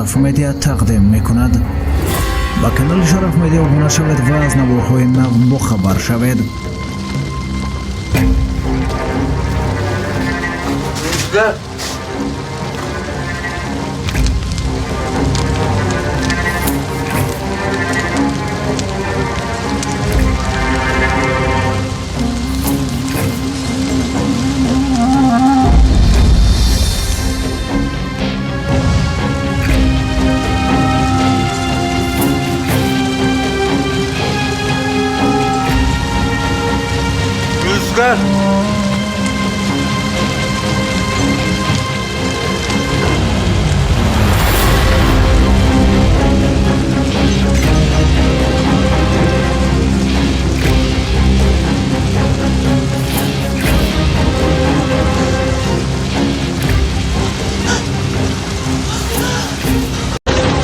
شرف مدیا تقدیم میکند. با کانال شرف مدیا ابونه شوید و از نوارهای نو خبر شوید. Rüzgar!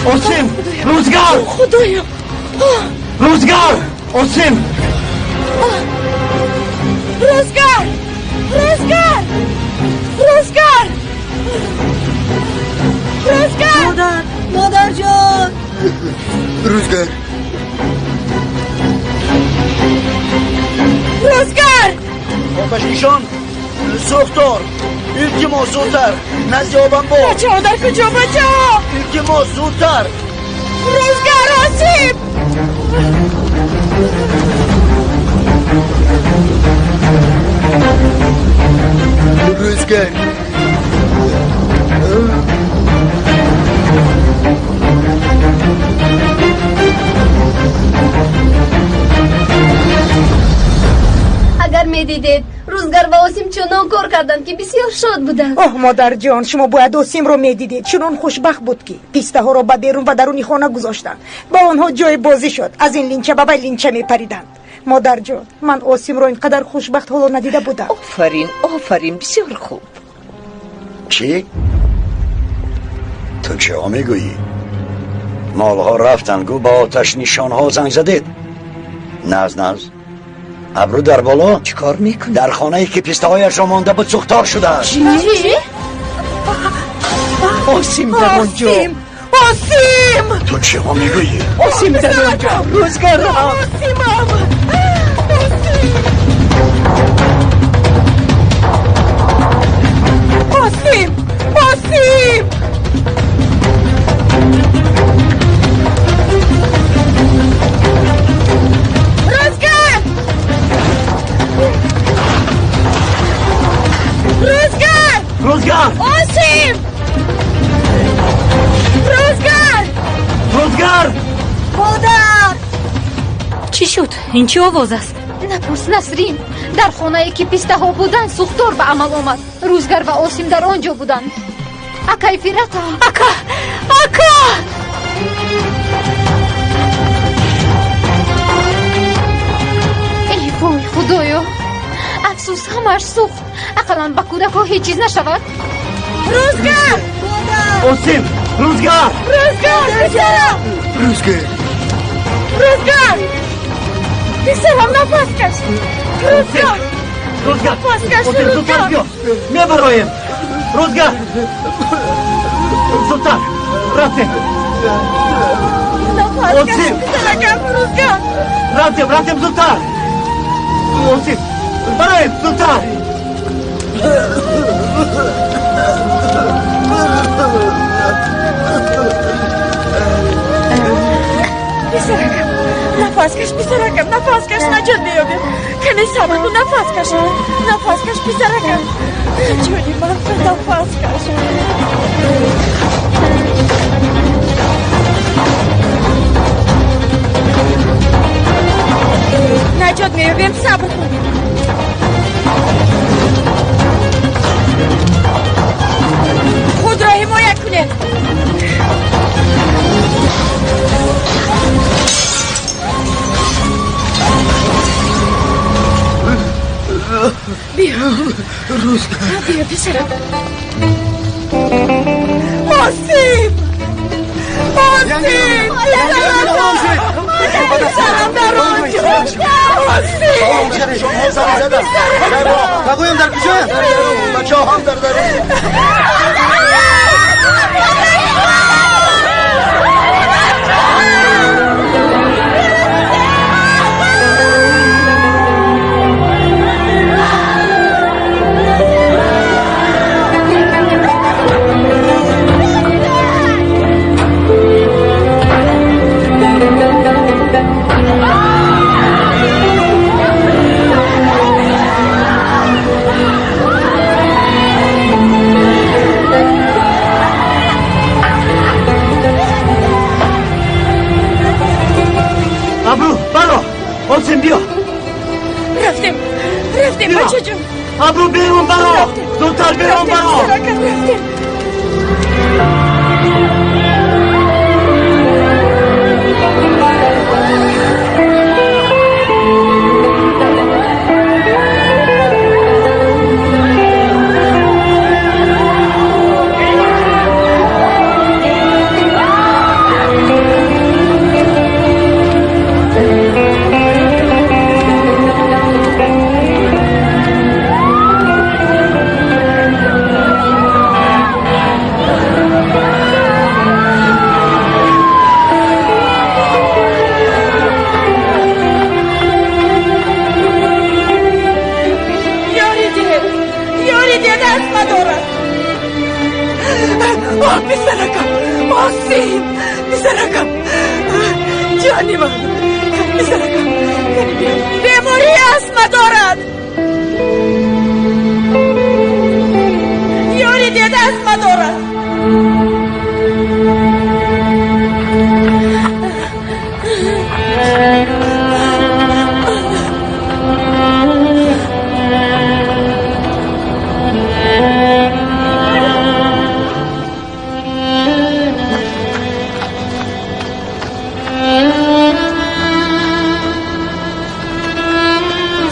Osim! Rüzgar! خدایا Rüzgar! Osim! روزگار روزگار روزگار روزگار مادر جان روزگار روزگار آتش نشان سوختار iltimos زودتر نزد آبان با بچه ها در کجا بچه ها iltimos زودتر روزگار آسیب روزگار اگر میدیدید روزگار و آسیم چنان کار کردند که بسیار شاد بودند. اوه مادر جان شما باید آسیم رو میدیدید چنان خوشبخت بود که پیسته ها رو به بیرون و درونی خانه گذاشتند با آنها جای بازی شد از این لینچه به لینچه میپریدند. مادر جان من آسیم رو اینقدر خوشبخت حالا ندیده بودم. آفرین آفرین بسیار خوب. چی؟ تو چه ها میگویی؟ مالها رفتن گو با آتش نشان ها زنگ زدید؟ نز ابرو در بالا چی کار میکنی؟ در خانه ای که پیسته هایش را مانده بود سوختار شده است. چی؟ آسیم در آنجا آسیم آسیم تو چه ها میگویی؟ آسیم در آنجا روزگار را آسیمم آسیم آسیم روزگار روزگار Rüzgar! آسیم روزگار Rüzgar! مادر چی شد؟ این چه آواز است؟ نپرس نسرین. در خانه ای که پیسته ها بودند سوختار به عمل آمد. روزگار و آسیم در آنجا بودند. اکای فیرتا اکا ای وای خدایا افسوس همش سوخت. اقلا به کودک ها هیچ چیز نشود. روزگار Osim! Rüzgar! روزگار پسرم روزگار روزگار پسرم نفس کش روزگار Rüzgar! Vazgeç, Osim Rüzgar! zudtar bio! Ne baroyim? Rüzgar! Zudtar! Ratim! نفس کش آسیم. پسرم روزگار Ratim zudtar! Osim! Baroyim zudtar! پسرم نفس کش پسرم نفس کش نجات بیابیم کمی صبر کن نفس کش پسرم جونی من نفس کش نجات میابیم صبر کن خود را حمایت کنید بیا بیا پسرم آسیم آسیم پسرم در آنجا آسیم نگویم در کجا بچه ها هم در ابرو بیرون برو زودتر بیرون برو پسرکم آسیم پسرکم جانی من پسرکم بیماری اسم دارد یاری دیده اسم دارد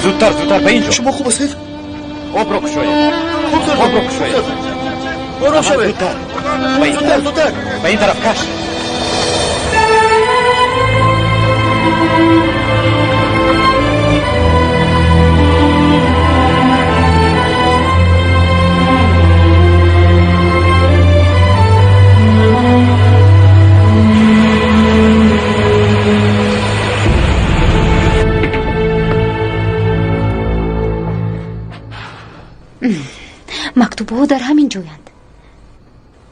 زودتر به اینجا. شما خوب هستید؟ آب رو کشوید. آب رو کشوید. برو شوید. زودتر. به این طرف کش. مکتوب‌ها در همین جویند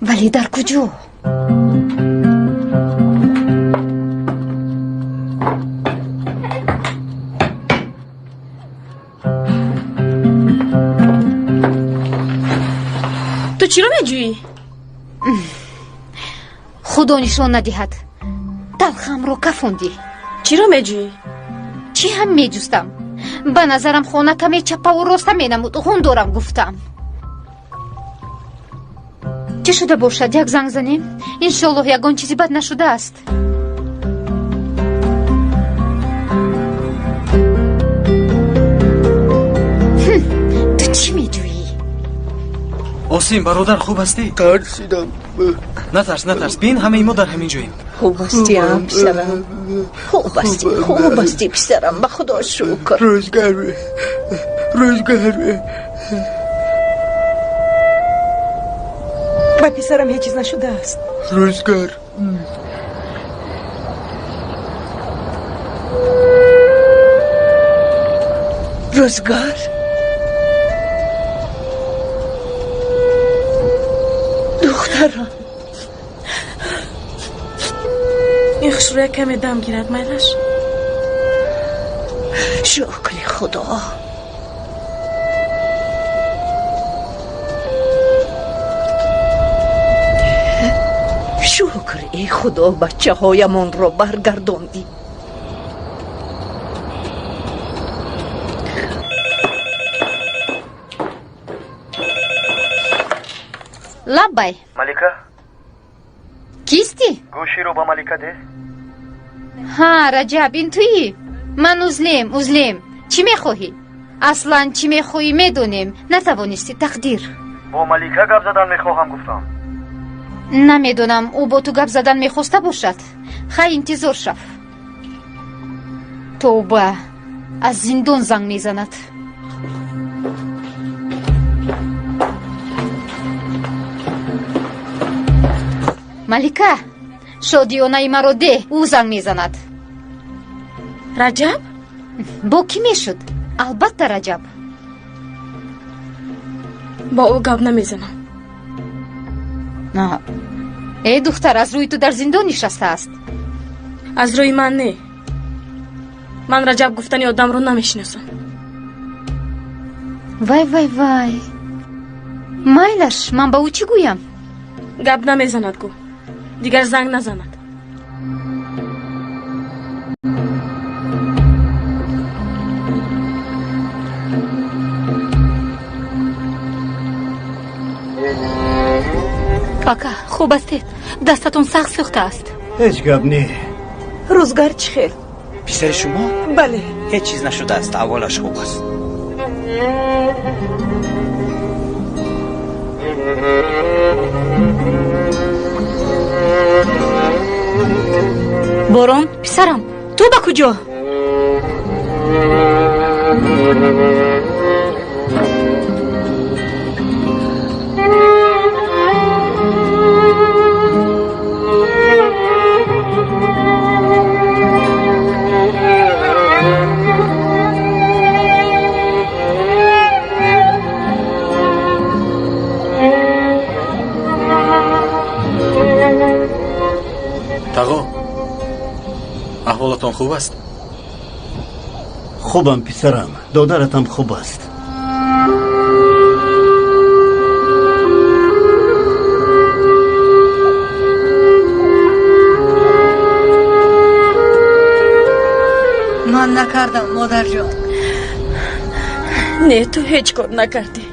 ولی در کجا؟ تو چی رو میجویی؟ خدا نشان ندهد تلخم رو کفوندی. چی رو میجویی؟ چی هم میجوستم؟ به نظرم خونه کمی چپه و راسته مینمود. خون دارم گفتم. چه شده باشد؟ یک زنگ زنیم؟ انشالله یگان چیزی بد نشده است. تو چی میجویی؟ آسیم برادر خوب هستی؟ ترسیدم. نترس بین همه ما در همین جاییم. خوب هستی هم پسرم خوب هستی پسرم به خدا شکر روزگار با پسرم هیچ چیز نشده است. روزگار دخترم این خشروی کمی دم گیرد میلش. شکر خدا شکر ای خدا بچه هایمان رو برگرداندی. لبای ملیکا کیستی؟ گوشی رو با ملیکا ده. ها رجب این تویی؟ من اوزلیم چی میخواهی؟ اصلا چی میخواهی میدونیم. نتوانستی تقدیر. با ملیکا گپ زدن میخواهم گفتم. نمیدونم او با تو گپ زدن میخواسته باشد. خیلی انتظار شف. توبه از زندان زنگ میزند. ملیکا شادیانه مرا ده. او زنگ میزند. رجب؟ با کی میشد؟ البته رجب. با او گپ نمیزنم. نه ای دختر از روی تو در زندان نشسته است. از روی من نه. من رجب گفتنی آدم رو نمیشناسم. وای مایلش من با او چی گویم؟ گپ نمیزند گو. دیگر زنگ نزند. ака хуб астед? дастатон сахт сӯхтааст. هیچ گپ نی. روزگار چی خیر؟ писари шумо بله. ҳеҷ чиз нашудааст. аввалаш хуб аст. борон писарам, ту ба куҷо? тағо аҳволатон хуб аст? خوبم پسرم. دادرتم خوب است. من نکردم مادر جان. نه تو هیچ کار نکردی،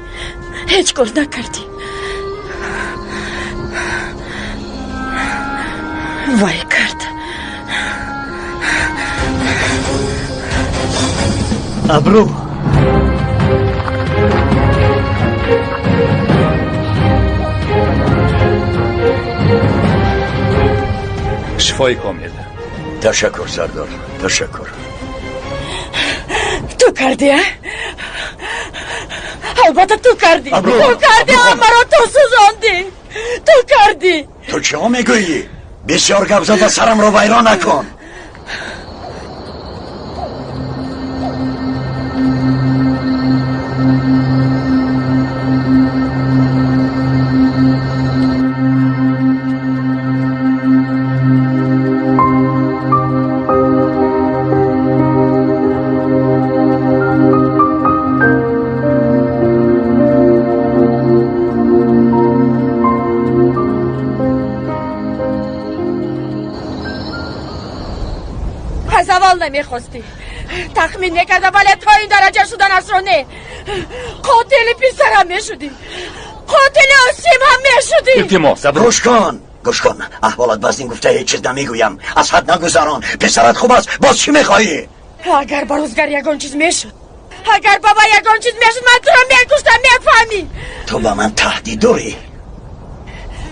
هیچ کار نکردی. وای کرد. ابرو شفای کامل. تشکر سردار، تشکر. تو کردی ها؟ البته تو کردی. ابرو. تو کردی ابرو. مرا تو سوزاندی. تو کردی. تو چه ها میگویی؟ بسیار گپ زده سرم رو ویران نکن. از اول نمیخواستی، تخمین نکرده ولی تا این درجه شدن اسرانه. قاتل پسرم میشدی، قاتل آسیم هم میشدی. التماس گوش کن احوالت باز این گفته هیچ چیز نمیگویم. از حد نگذران. پسرت خوب است، باز چی میخواهی؟ اگر با روزگار یگان چیز میشد، اگر بابا یگان چیز میشد من تو را میکشتم. میفهمی؟ تو با من تهدید داری؟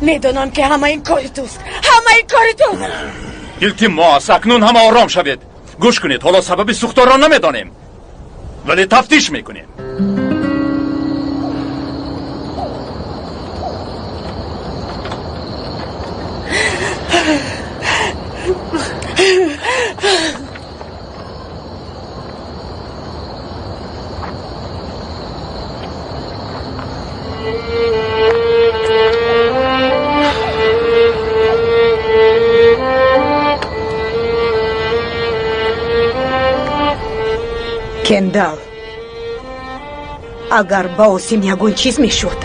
میدونم که همه این کاری توست، همه این کاری تو. التماس اکنون همه آرام شوید. گوش کنید، حالا سبب سوختار را نمیدانیم ولی تفتیش میکنیم. کندال اگر با آسیم یگون چیز میشد.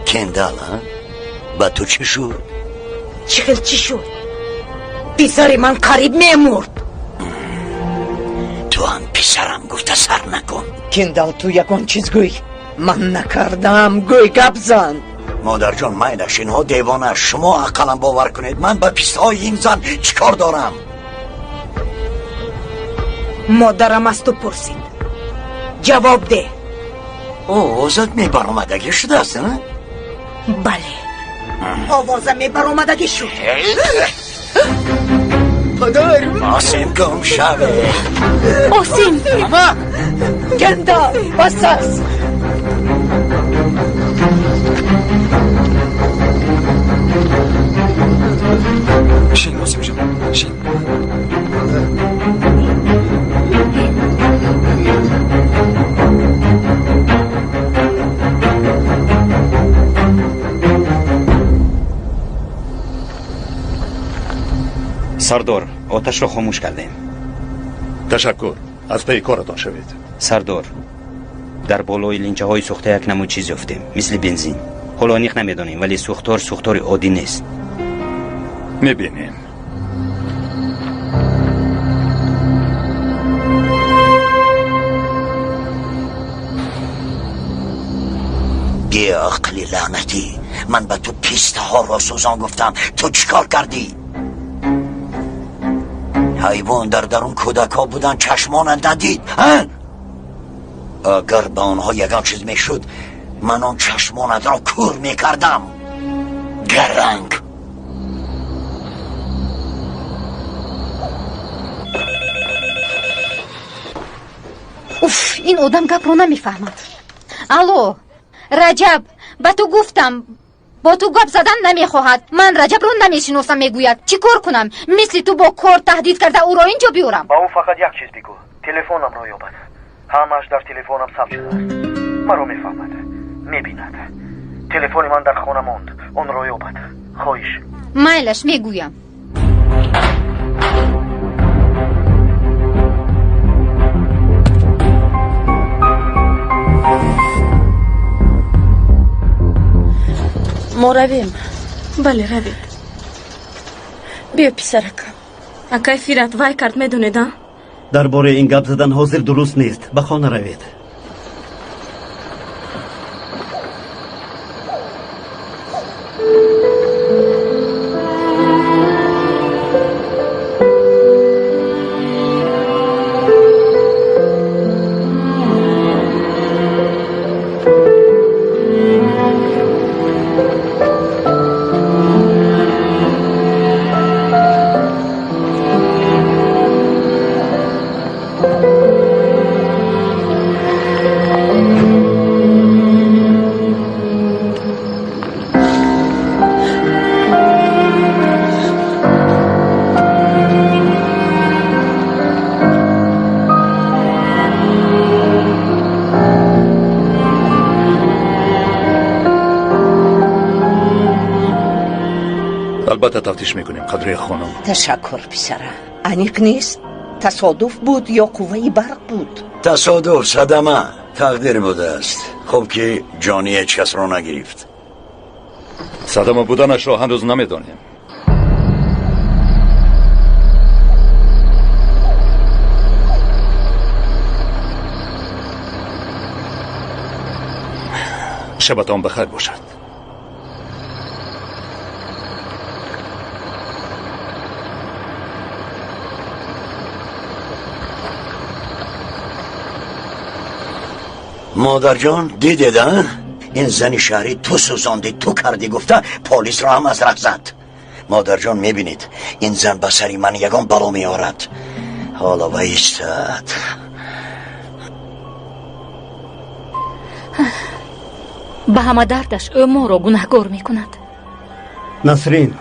کندال ها؟ با تو چی شد؟ چی شد؟ پسر من قریب میمرد. تو هم پسرم گفته سر نکن. کندال تو یگان چیز گوی. من نکردم. گوی گپ زن. مادر جان مایدش اینها دیوانه. شما عقلم باور کنید. من با پیستهای این زن چیکار دارم؟ مادرم از تو پرسید، جواب ده. آوازت میبرآمدگی شده است نه؟ بله، آوازم میبرآمدگی شد. پدر آسیم گم شوه. آسیم کندال بس است. شین آسیم جان، شین. سردار آتش را خاموش کردیم. تشکر. از پی کارتان شوید. سردار در بالای لینچه های سوخته یک نمود چیز یافتیم مثل بنزین. حالا نیخ نمیدانیم ولی سوختار عادی نیست. میبینیم. ای عقلی لعنتی، من به تو پیسته ها را سوزان گفتم، تو چیکار کردی؟ حیوان در درون کودک ها بودن چشمانت ندید؟ اگر به آنها یکان چیز میشد من آن چشمانت را کور میکردم. گرنگ. اوف، این آدم گپ رو نمیفهمد. الو رجب، با تو گفتم با تو گپ زدن نمیخواهد. من رجب رو نمیشناسم. میگوید چی کار کنم؟ مثل تو با کار تهدید کرده او را اینجا بیارم. با او فقط یک چیز بگو، تلفنم را یابد. همش در تلفنم ثبت شده است. مرا میفهمد، میبیند. تلفن من در خانه ماند، اون را یابد. خواهش. میلش میگویم. ما رویم. بله روید. بیا پسرکم. اکای فیرت وای کرد میدونید؟ درباره این گپ زدن حاضر درست نیست. به خانه روید. البته تفتیش میکنیم قدره خانم. تشکر پسرم. انیق نیست؟ تصادف بود یا قوه برق بود؟ تصادف، صدمه، تقدیر بوده است. خوب که جانی هیچ کس را نگرفت. صدمه بودنش را هنوز نمیدانیم. شبتان بخیر باشد. مادر جان دیدید این زن شهری تو سوزاندی، تو کردی گفته پلیس را هم از راه زد. مادر جان میبینید این زن به سری من یگان بلا میارد. حالا بایستد. به همه دردش او ما را گناهگار میکند. نسرین،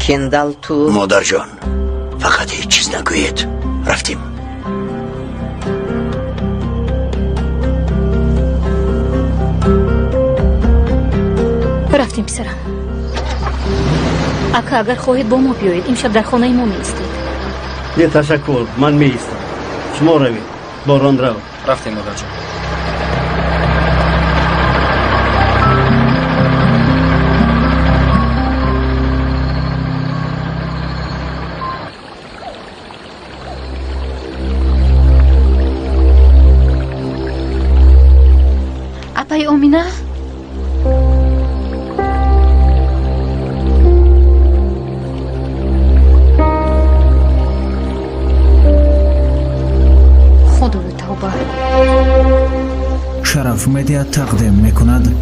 کندل تو. مادر جان فقط هیچ چیز نگوید. رفتیم. رفتیم پسرم. اکا اگر خواهید با ما بیایید امشب در خانه ما می ایستید. نه تشکر، من می ایستم. شما روید. باران رو. رفتیم مادر جان. اپای امینه؟ خدا رو توبه. شرف مدیا تقدیم میکند.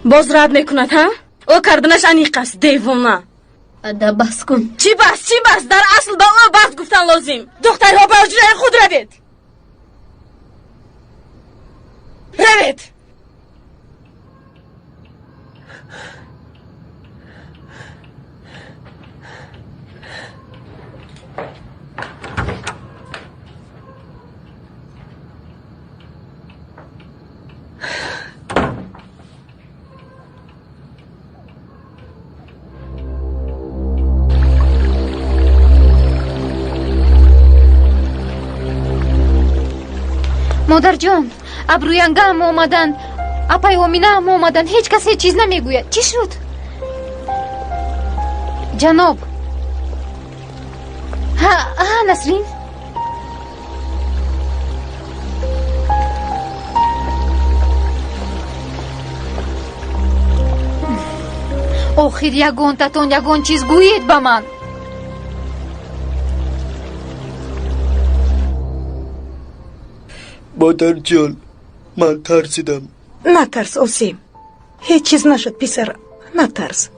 باز رد میکند ها؟ او کردنش انیق است. دیوانه. ادب بس کن. چی بس؟ در اصل با او بس گفتن لازم. دخترها به اجرای خود روید. روید. مادر جان، ابروینگه هم آمدن، اپای امینه هم آمدن. هیچ کس هیچ چیز نمیگوید. چی شد؟ جناب ها نسرین охир ягонтатон ягон чиз гӯед ба ман. مادرجان من ترسیدم. نترس اوسیم، هیچ چیز نشد پسرم، نترس.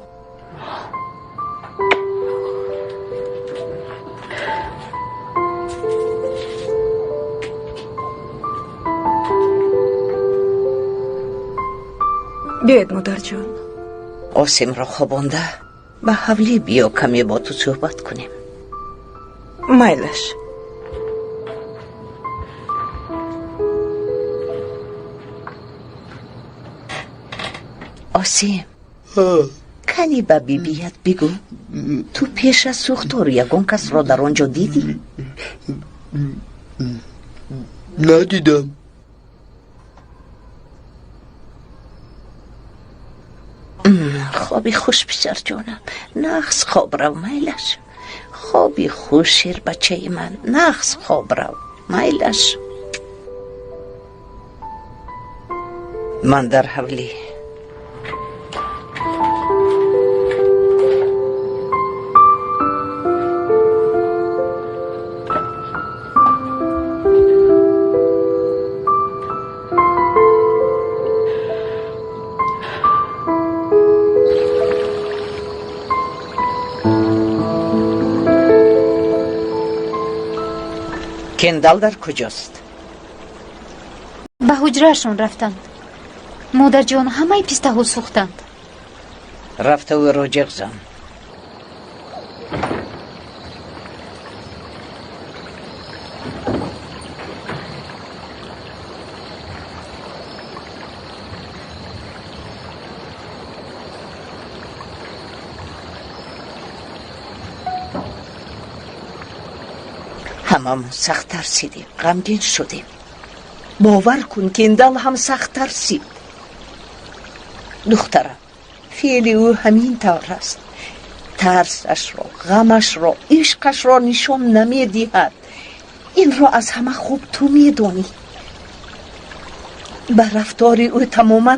بیاید مادر جان. آسیم را خوابانده به حولی بیا کمی با تو صحبت کنیم. مایلش. آسیم کنی به بیبیت بگو تو پیش از سوختار یگان کس را در آنجا دیدی؟ ندیدم. خوابی خوش پسر جانم، نقص خواب رو میلش. خوابی خوش شیر بچه من، نقص خواب رو میلش. من در حولی. کندال در کجاست؟ به حجرهشون رفتند. مادر جان همه پیسته ها سوختند. رفته و راجق زن. هممون سخت ترسیدیم، غمگین شدیم. باور کن کندال هم سخت ترسید. دخترم فعل او همین طور است. ترسش را، غمش را، عشقش را نشان نمی دهد. این را از همه خوب تو می دانی. به رفتار او تماما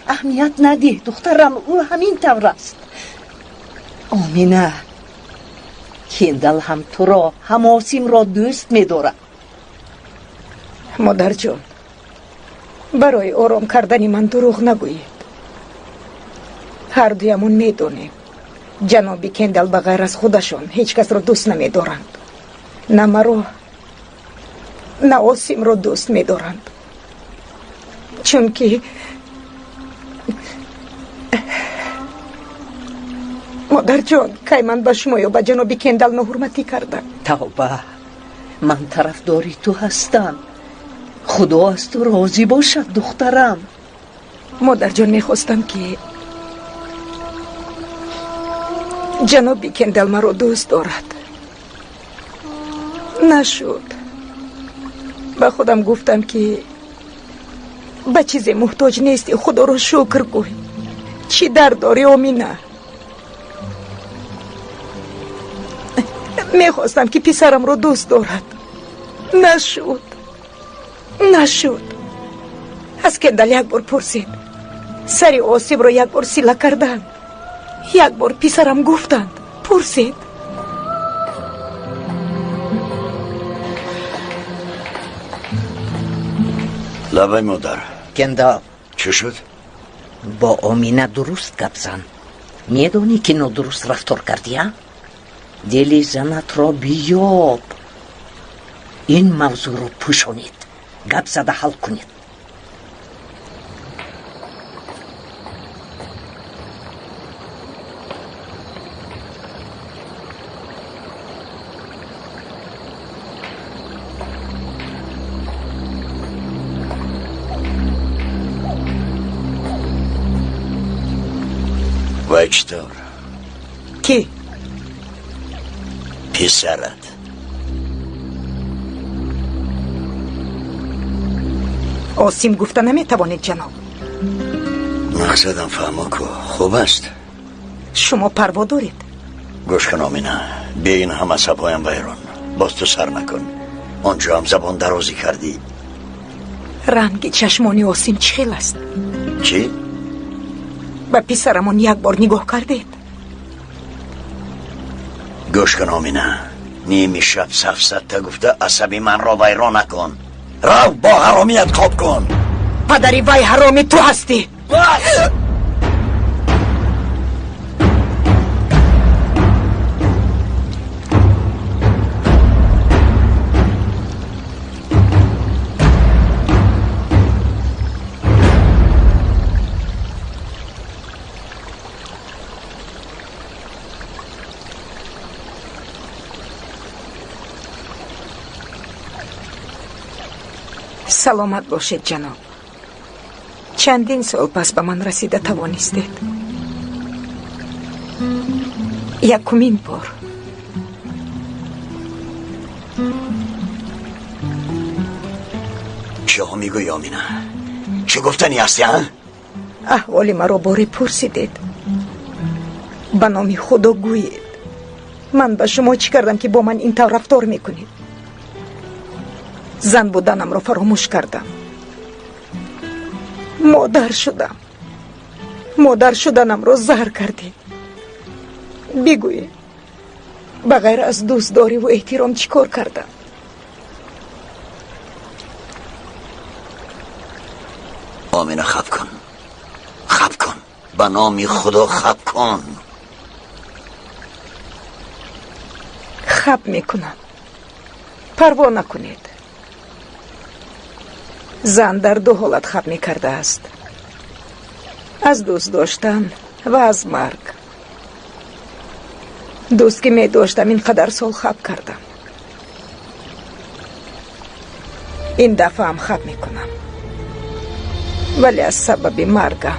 اهمیت نده دخترم، او همین طور است. آمینه کندال هم تو را، هم آسیم را دوست می دارد. مادر جان برای آرام کردن من دروغ نگویید. هر دویمون می دونیم جناب کندال بغیر از خودشون هیچ کس را دوست نمی دارند. نه مرا نه آسیم را دوست می دارند. چون که مادر جان که من به شما یا به جناب کندال نحرمتی کردم. توبه، من طرفداری تو هستم. خدا از تو راضی باشد دخترم. مادر جان میخواستم که جناب کندال مرا دوست دارد. نشد. به خودم گفتم که به چیزی محتاج نیستی، خدا رو شکر کن. چی درد داری آمینه؟ میخواستم که پسرم رو دوست دارد. نشد. از کندال یک بار پرسید، سری آسیب رو یک بار سیله کردن، یک بار پسرم گفتند. پرسید لبای مادر. کندال چه شد؟ با آمینه درست گپ زن. میدونی که نادرست رفتار کردی ها؟ دل زنت را بیاب. این موضوع رو پوشونید، گپ زده حل کنید. و چطور؟ کی؟ پسرت. آسیم گفته نمیتوانید جناب. مقصدم فهمو که خوب است. شما پروا دارید. گوش کن آمینه، بیا این همه سبایم ویرون. باز تو سر نکن. اونجا هم زبان درازی کردی. رنگ چشمانی آسیم چه خیل است؟ چی؟ به پسرمون یک بار نگاه کردید؟ گوش کن آمینه، نیمی شب سفسته گفته عصبی من را ویران نکن. رو با حرامیت خواب کن. پدری وی حرامی تو هستی. بس! سلامت باشید جناب. چندین سال پس به من رسیده توانستید. یکمین بار. چه ها میگوی آمینه؟ چه گفتنی هستی ها؟ احوال مرا باری پرسیدید. به نام خدا گویید من به شما چی کردم که با من این طور رفتار میکنید؟ زن بودنم را فراموش کردم. مادر شدنم را زهر کردید. بگویید بغیر از دوستداری و احترام چی کار کردم؟ آمینه خب کن، به نام خدا خب کن. خب میکنم، پروا نکنید. زن در دو حالت خب میکرده است: از دوست داشتن و از مرگ. دوست که میداشتم اینقدر سال خب کردم. این دفعه هم خب میکنم، ولی از سبب مرگم.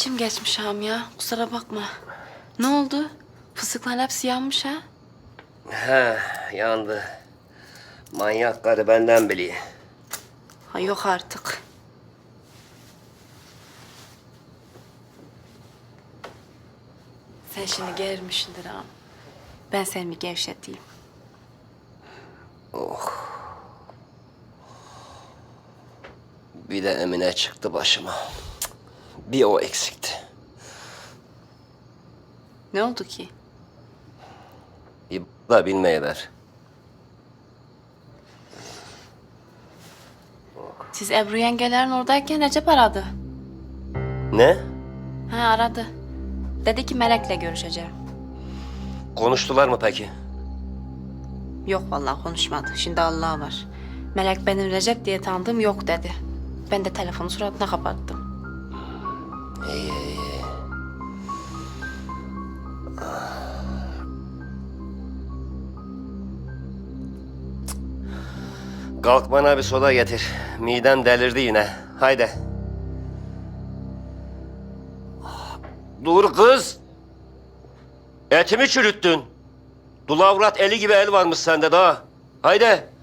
İçim geçmiş ağam ya. Kusura bakma. Ne oldu? Fıstıkların hepsi yanmış ha? He, yandı. Manyak karı benden biliyor. Ha yok artık. Sen şimdi gerilmişsindir ağam. Ben seni bir gevşeteyim. Oh. Bir de Emine çıktı başıma. Bir o eksikti. Ne oldu ki? Bir da bilmeye ver. Siz Ebru yengelerin oradayken Recep aradı. Ne? Ha aradı. Dedi ki Melek'le görüşeceğim. Konuştular mı peki? Yok vallahi konuşmadı. Şimdi Allah var. Melek benim Recep diye tanıdığım yok dedi. Ben de telefonu suratına kapattım. İyi. Kalk bana bir soda getir. Midem delirdi yine. Haydi. Dur kız. Etimi çürüttün. Dulavrat eli gibi el varmış sende daha. Haydi.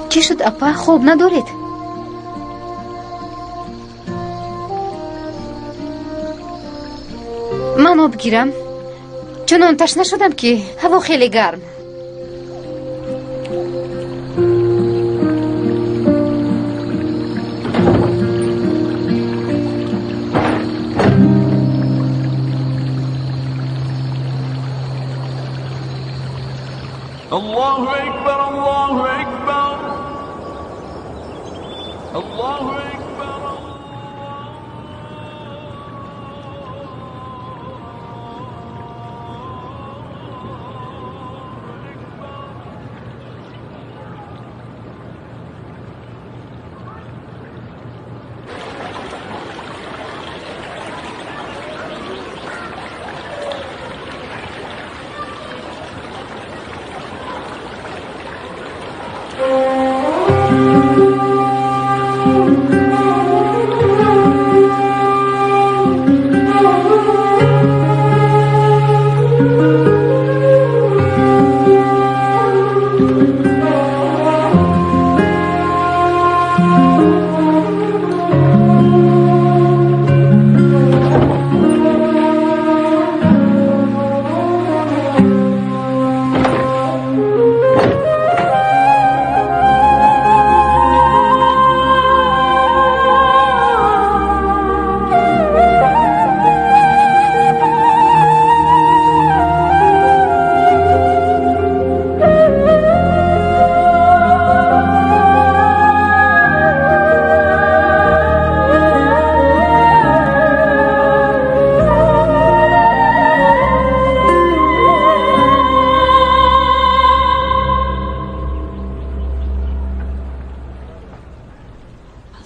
چی شد اپا؟ خوب ندارید؟ من آب گیرم چون تشنه شدم که هوا خیلی گرم. الله أكبر الله أكبر الله أكبر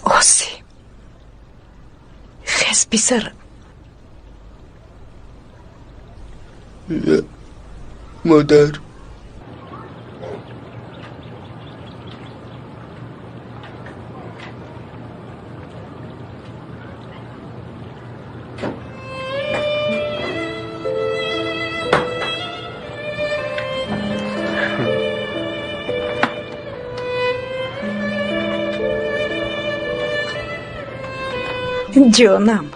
آسی خز بیسر مادر جانم.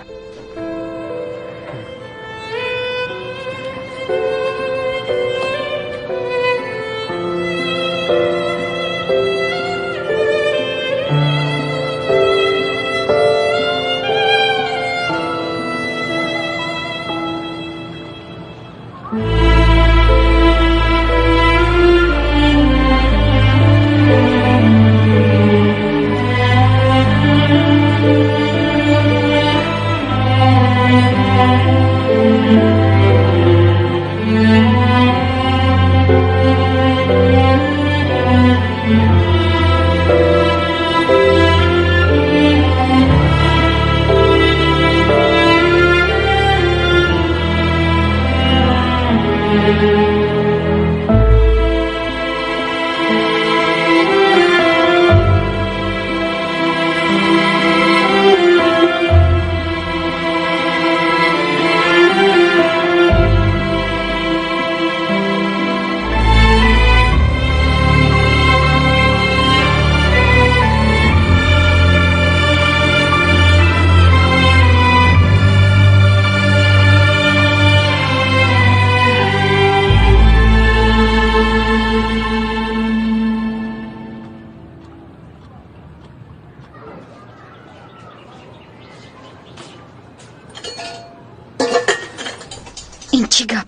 این چی گپ؟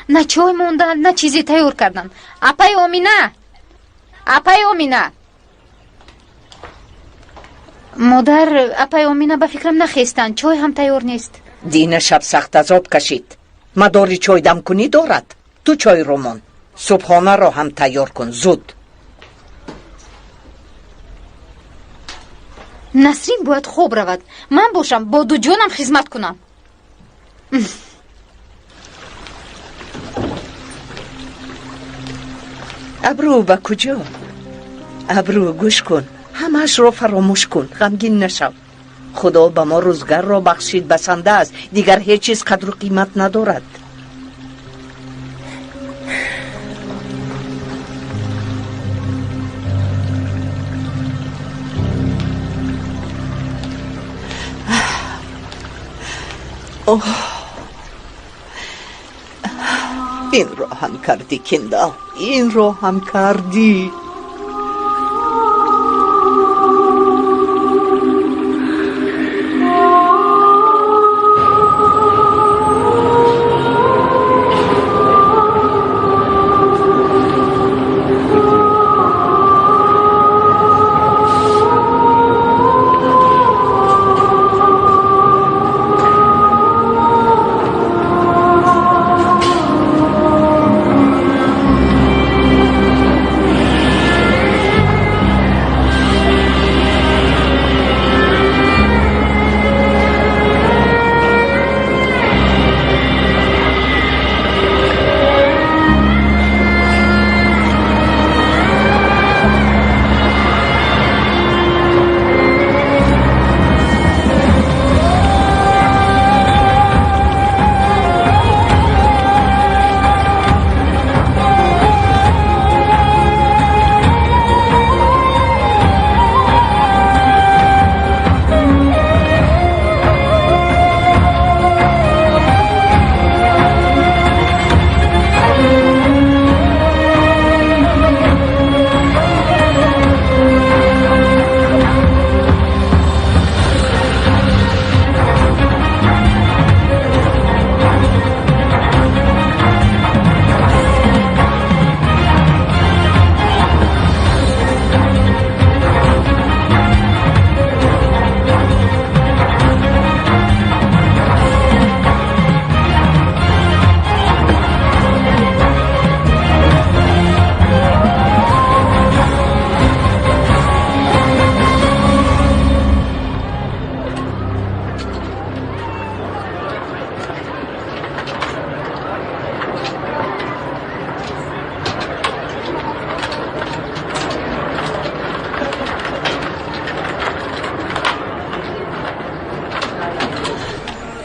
نه چای موندن نه چیزی تیار کردن. اپای امینه، اپای امینه. مادر، اپای امینه به فکرم نخیستن، چای هم تیار نیست. دین شب سخت از آب کشید. مداری چای دم کنی دارد. تو چای رومان صبحانه را هم تیار کن زود. نسرین باید خوب رود. من باشم با دو جانم خدمت کنم. ابرو به کجا؟ ابرو گوش کن، همش رو فراموش کن، غمگین نشو. خدا به ما روزگار را بخشید، بسنده است، دیگر هیچ چیز قدر و قیمت ندارد. این رو هم کردی کندا، این رو هم کردی.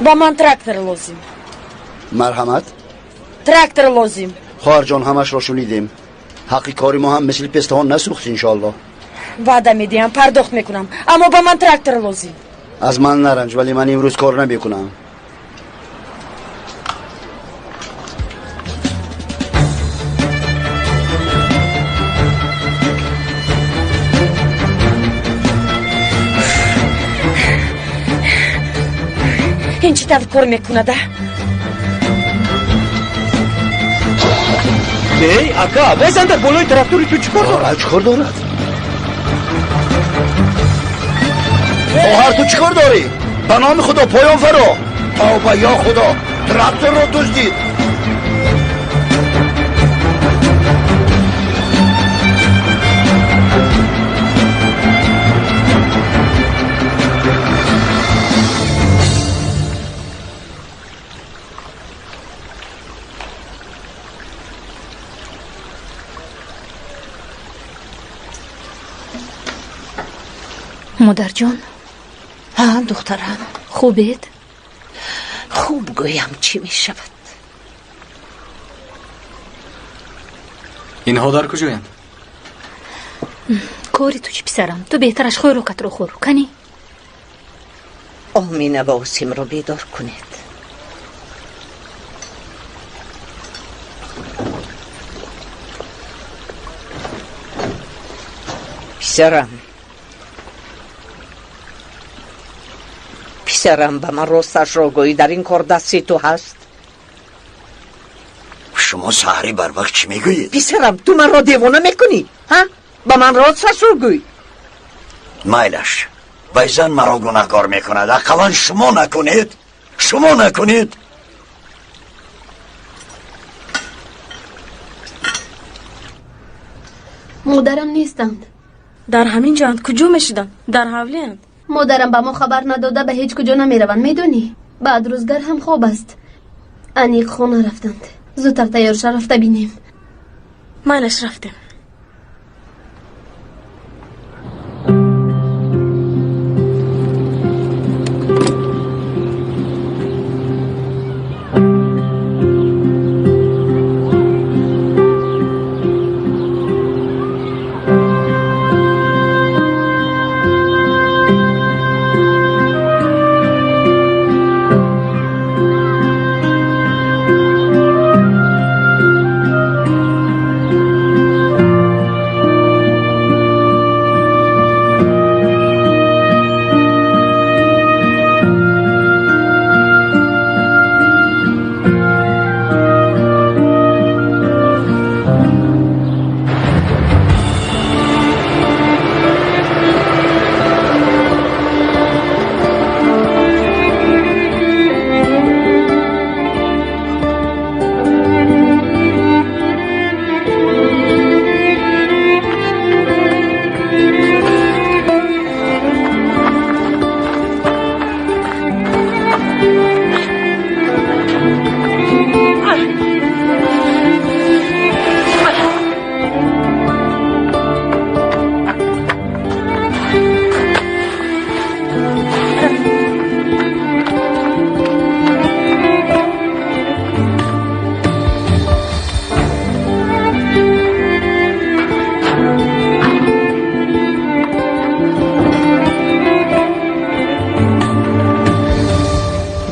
با من تراکتور لازم. مرحمت. تراکتور لازم. خواهر جان همش را شنیدیم. حقی کاری ما هم مثل پسته ها نسوخت انشالله. وعده میدیم پرداخت میکنم، اما با من تراکتور لازم. از من نرنج، ولی من امروز کار نمیکنم. این چی طور کار میکنه ده؟ ای اکا بزن در بالای تراکتوری تو چیکار دارد؟ چیکار دارد؟ خواهر تو چیکار داری؟ به نام خدا پایان فرا. توبه یا خدا، تراکتور رو دزدید. مادر جان. ها دخترم خوبید؟ خوب گویم چی می شود. اینها در کجایند؟ کاری تو چی پسرم؟ تو بهترش خور و کتر خور کنی؟ آمینه و آسیم رو بیدار کنید. پسرم به من راستش را گویی در این کار دستی تو هست؟ شما سحری بر وقت چی میگویید؟ پسرم تو من را دیوانه میکنی؟ ها؟ به من راستش را گوی. مایلش ویزن مرا گناهکار میکند، اقلا شما نکنید. شما نکنید. مادرم نیستند. در همین جاند. کجا میشدن؟ در حولی اند. مادرم به ما خبر نداده به هیچ کجا نمیروند، میدونی؟ بعد روزگار هم خوب است. انیق خونه رفتند. زودتر تیار شو رفته بینیم. مالش رفتیم.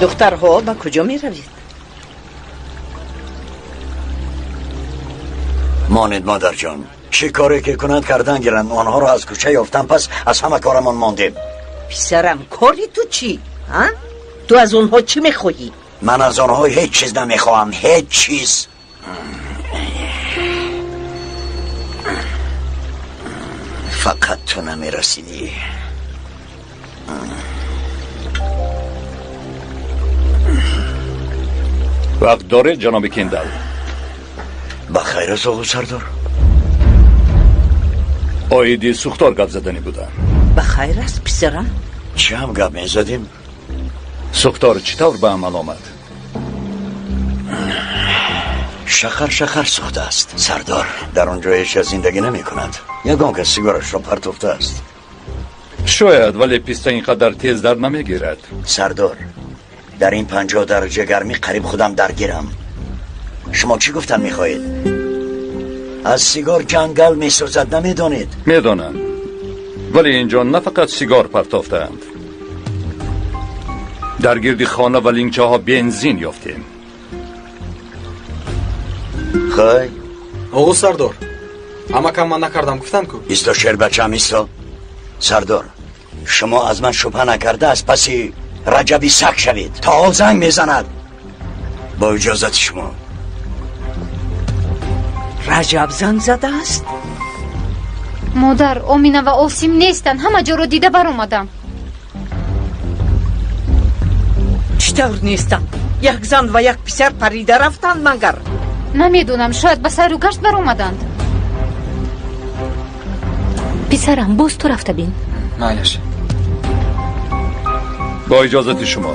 دخترها با کجا می روید؟ ماند مادر جان، چه کاری که کنند کردن گیرند. آنها رو از کوچه یافتم، پس از همه کارمان ماندیم. پسرم کاری تو چی؟ ها؟ تو از اونها چی میخوایی؟ من از آنها هیچ چیز نمیخواهم، هیچ چیز. فقط تو نمیرسیدی. وقت داره جناب کندل؟ بخیر از آقا سردار. آیدی سوختار گپ زدنی بودن. بخیر است پسرم؟ چی هم گپ میزدیم؟ سوختار چطور به عمل آمد؟ شخر سوخته است سردار. در اونجا هیچ از زندگی نمی کند. یگان که سیگارش را پرتوفته است. شاید، ولی پیسته اینقدر تیز در نمیگیرد. سردار، در این 50 درجه گرمی قریب خودم درگیرم. شما چی گفتن میخواهید؟ از سیگار جنگل میسوزد نمیدانید؟ میدانم، ولی اینجا نه فقط سیگار پرتافتند. در گرد خانه و لینچه ها بنزین یافتیم. خی آقا سردار اما کم من نکردم گفتم که ایستا شیر بچم ایستا. سردار شما از من شبه نکرده از پسی رجبی سک شوید تا حال زنگ میزند. با اجازت شما. رجب زنگ زده است؟ مادر آمینه و آسیم نیستن، همه جا رو دیده بر اومدم. چطور نیستن؟ یک زن و یک پسر پریده رفتند مگر؟ نمیدونم، شاید به سر و گشت بر اومدند. پسرم باز تو رفته بین. معلش. با اجازت شما.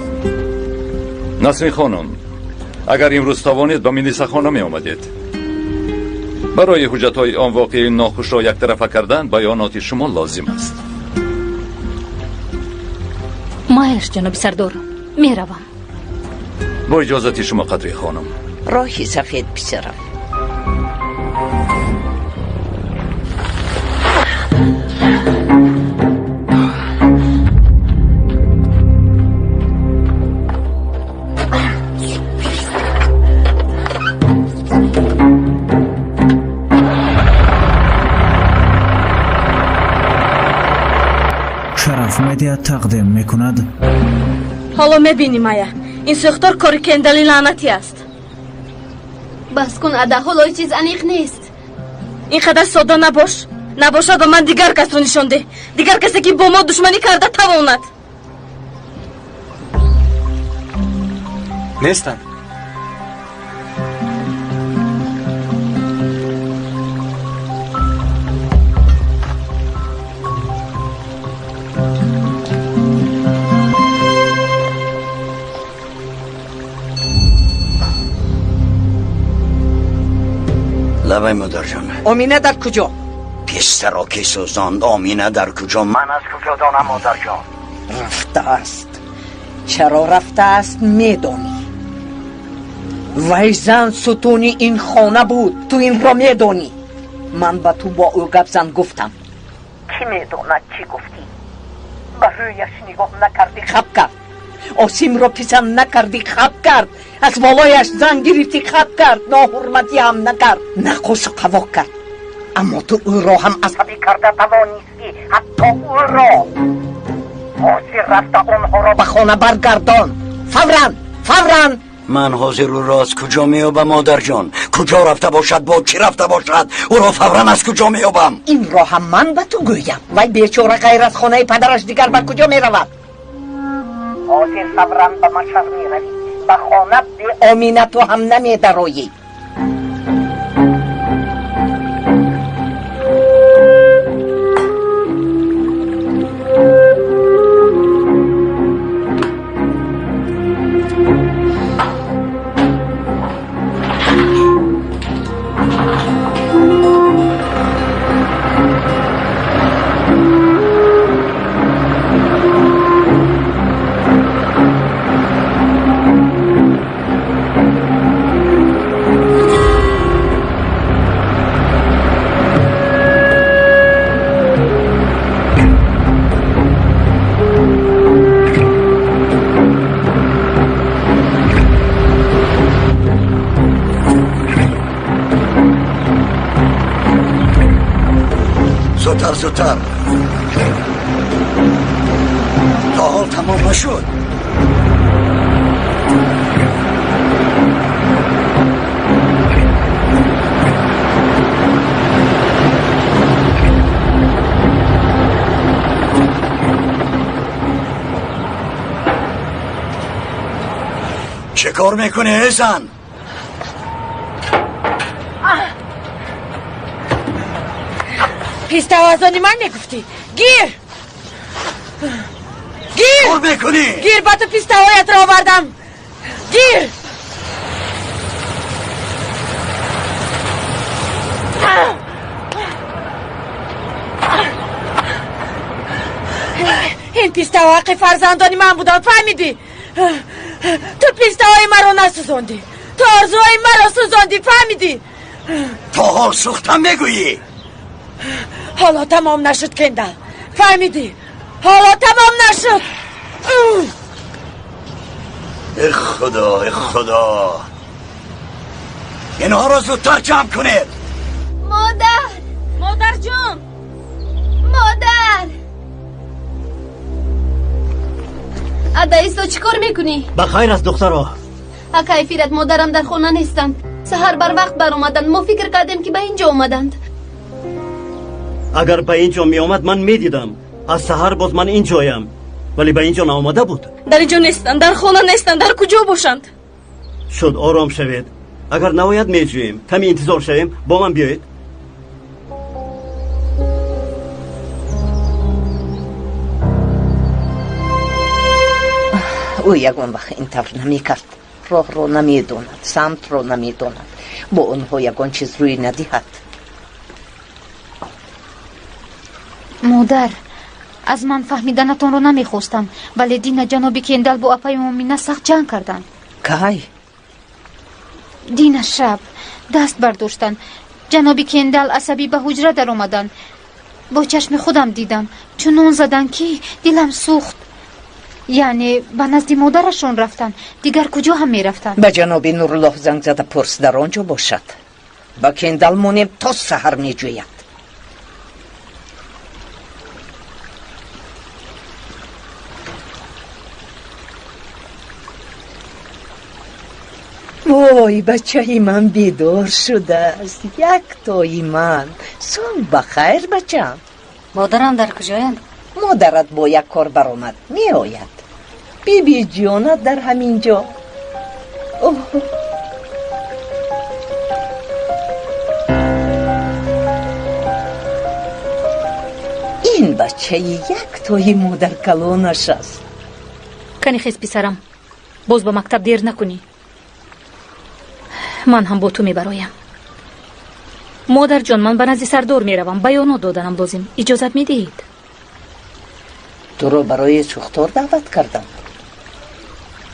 نسرین خانم اگر امروز توانید به ملیسا خانه می آمدید. برای حجت های آن واقعی ناخوش را یک طرفه کردن بیانات شما لازم است. مایش جناب سردار می روم. با اجازت شما قدری خانم. راهی سفید پسرم. شرف مدیا تقدیم میکند. حالا میبینیم آیا این سختار کاری کندلی لعنتی است. بس کن ادا، حالا چیز انیق نیست. این خدا ساده نباشد و من دیگر کس رو نشانده، دیگر کسی که با ما دشمنی کرده تواند. نیستن. لبای مادر جان. آمینه در کجا؟ پسر را که سوزاند. آمینه در کجا؟ من از کجا دانم مادر جان؟ رفته است. چرا رفته است میدانی. وی زن ستونی این خانه بود، تو این را میدانی. من با تو با او گپ زن گفتم. کی میداند چی گفتی؟ به رویش نگاه نکردی خب کرد. آسیم را پسند نکردی خب کرد. از بالایش زن گرفتی خب کرد. ناحرمتی هم نکرد، نقص و قوا کرد. اما تو او را هم عصبی کرده توانستی. حتی او را حاضر رفته اونها را به خانه برگردان. فوراً. من حاضر او را از کجا میابم مادر جان؟ کجا رفته باشد؟ با کی رفته باشد؟ او را فوراً از کجا میابم؟ این را هم من به تو گویم. وی بیچاره غیر از خانه پدرش دیگر به کجا میرود؟ حاضر فوراً به مشهد میروی. به خانه به آمینه تو هم نمیدرویی. زودتر. تا حال تمام نشد. چه کار میکنی ای زن؟ پیست آوازانی من نگفتی. گیر کار میکنی؟ گیر، با تو پیست هایت را آوردم. گیر. این پیست ها فرزندانی من بودن، فهمیدی؟ تو پیست های من رو نسوزاندی، تو آرزوهای من رو سوزاندی، فهمیدی؟ تا حال سوختم بگویی. حالا تمام نشد کندل، فهمیدی؟ حالا تمام نشد. ای خدا ای خدا، اینها را زودتر جمع کنید. مادر جون، مادر ادایستو چی کار میکنی؟ بخیر است دخترا. کیفیرت مادرم در خونه نیستند. سحر بر وقت بر اومدند. ما فکر کردیم که به اینجا اومدند. اگر به اینجا می آمد من می دیدم. از سحر باز من اینجایم، ولی به اینجا نآمده بود. در اینجا نیستند، در خونه نیستند. در کجا باشند؟ شد آرام شوید. اگر نباید می جوییم، کمی انتظار شویم. با من بیایید. او یگان وقت این طور نمی کرد. راه رو نمی دوند، سمت رو نمی دوند. با اونها یگان چیز روی ندهد. مادر، از من فهمیدنتون رو نمیخواستم، ولی دین جنابی کندل با اپای مومینه سخت جنگ کردن. کی؟ دین شب دست برداشتن. جنابی کندل عصبی به حجره در اومدن. با چشم خودم دیدم. چنون زدن که دلم سوخت. یعنی به نزد مادرشون رفتن. دیگر کجا هم میرفتن؟ به جناب نورالله زنگ زده پرس در آنجا باشد. با کندل مونیم تا سحر می جوید. وای بچه ای من بیدار شده است. یک تایی من. سون بخیر بچم. مادرم در کجایند؟ مادرت با یک کار برآمد می آید. بی جانت در همین جا. اوه. این بچه یک تایی مادر کلانش است. کنی خیز پسرم، باز با مکتب دیر نکنی. من هم با تو میبرایم. مادر جان، من به نزد سردار میروم. بیانات دادنم لازم. اجازت میدهید؟ تو رو برای سوختار دعوت کردم.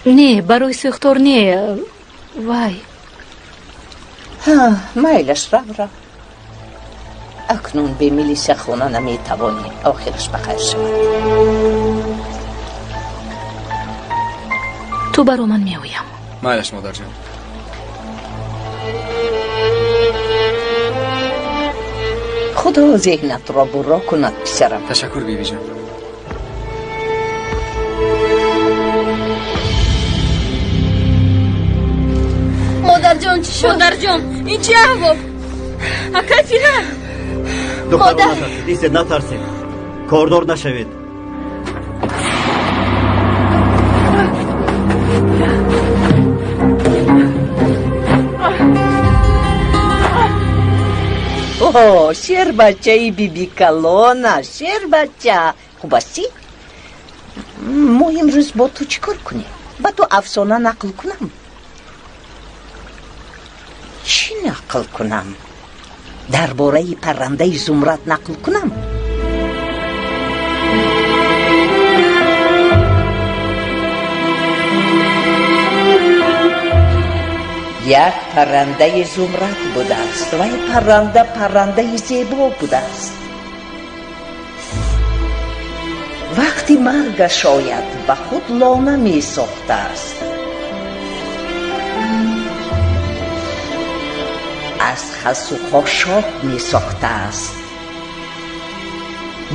نه، برای سوختار نه. وای ها، میلش رو. اکنون به میلیس خونه نمیتوانی. آخرش بخیر شود. تو برا من میآیم. میلش مادر جان. خدا ذهنت را برا کند پسرم. تشکر بیبی جان. مادر جان چی شد؟ مادر جان این چی احوال؟ کیفیره؟ دختران نترسید. ایستید، نترسید. کاردار نشوید. اوه، شیر بچه ای بی کلانه. شیر بچه خوب هستی؟ ما امروز با تو چی کار کنیم؟ با تو افسانه نقل کنم. چی نقل کنم؟ درباره پرنده زمرد نقل کنم. یک پرنده زمرد بوده است و این پرنده زیبا بوده است. وقتی مرگش آید به خود لانه می ساخته است. از خس و خاشاک می ساخته است.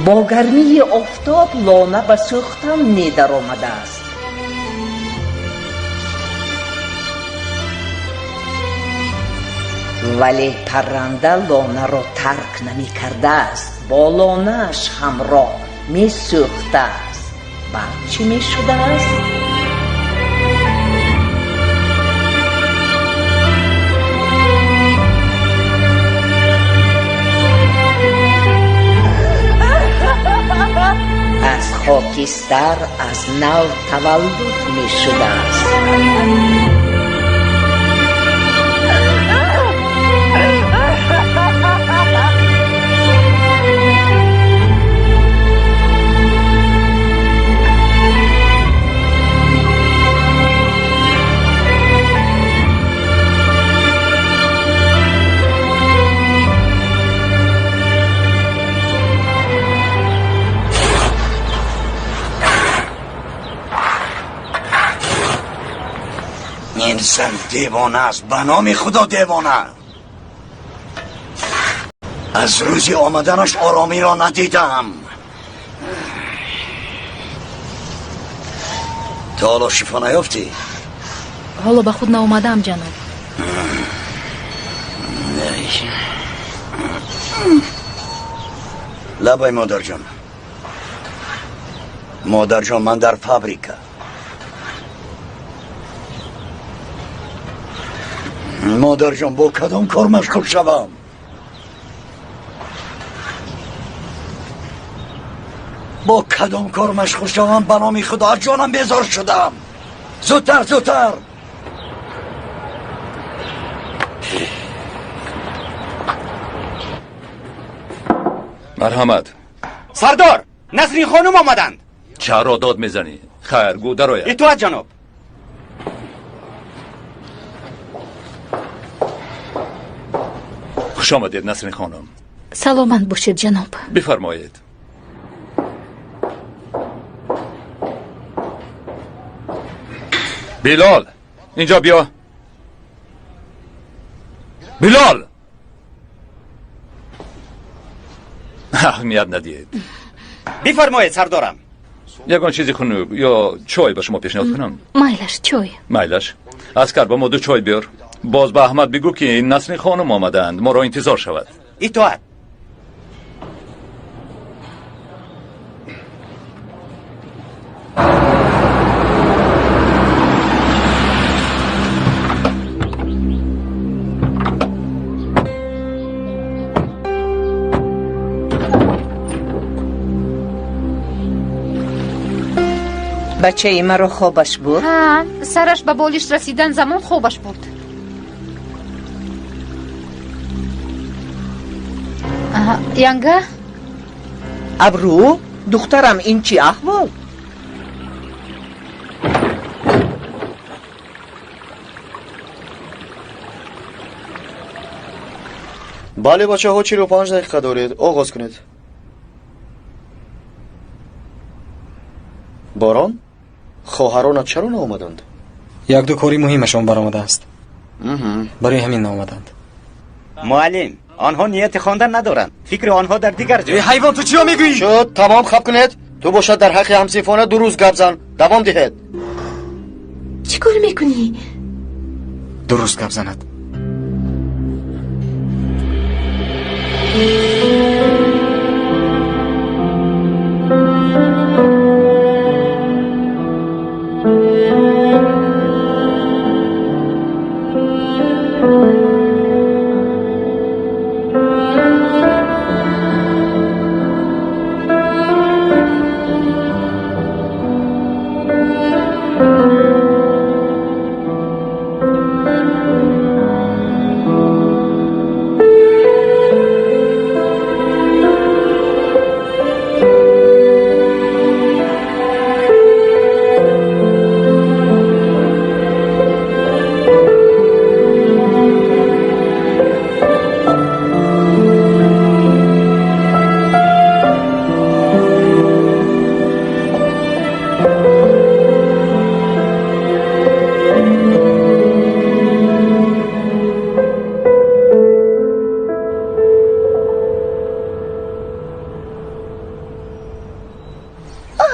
با گرمی آفتاب لانه به سوختن می در آمده است. ولی پرنده لانه را ترک نمی کرده است. با لانه‌اش همراه می سوخته است. بعد چی می شده است؟ از خاکستر از نو تولد می شده است. این زن دیوانه است، به نام خدا دیوانه. از روزی آمدنش آرامی را ندیدم. تا حالا شفا نیافتی؟ حالا به خود ناآمدم جناب. لبای مادر جان من در فابریکا. مادر جان با کدام کار مشغول شوم؟ با کدام کار مشغول شوم؟ به نام خدا از جانم بیزار شدم. زودتر مرحمت. سردار نسرین خانم آمدند. چرا داد میزنی؟ خیر گو درآید. اطاعت جناب. خوش آمدید نسرین خانم. سلامت باشید جناب. بفرمایید. بلال اینجا بیا. بلال اهمیت ندید. بفرمایید سردارم. یگان چیزی خنوب یا چای به شما پیشنهاد کنم؟ مایلش چای. مایلش. اسکر با ما 2 چای بیار. باز به احمد بگو که این نسرین خانم آمدند، ما را انتظار شود. اطاعت. بچه ای مرا خوابش بود؟ ها، سرش به بالش رسیدن زمان خوابش بود. ینگه؟ ابرو دخترم این چی احوال؟ بله بچه ها 45 دقیقه دارید، آغاز کنید. باران؟ خواهرانت چرا نآمدند؟ 1-2 کاری مهمشان برآمده است. برای همین نآمدند. معلم آنها نیت خواندن ندارند. فکر آنها در دیگر جای. ای حیوان تو چیا میگویی؟ شد تمام خب کنید. تو باشد در حق همسیفانه 2 روز گپ زن. دوام دهید. چی کار میکنی؟ 2 روز گپ زند.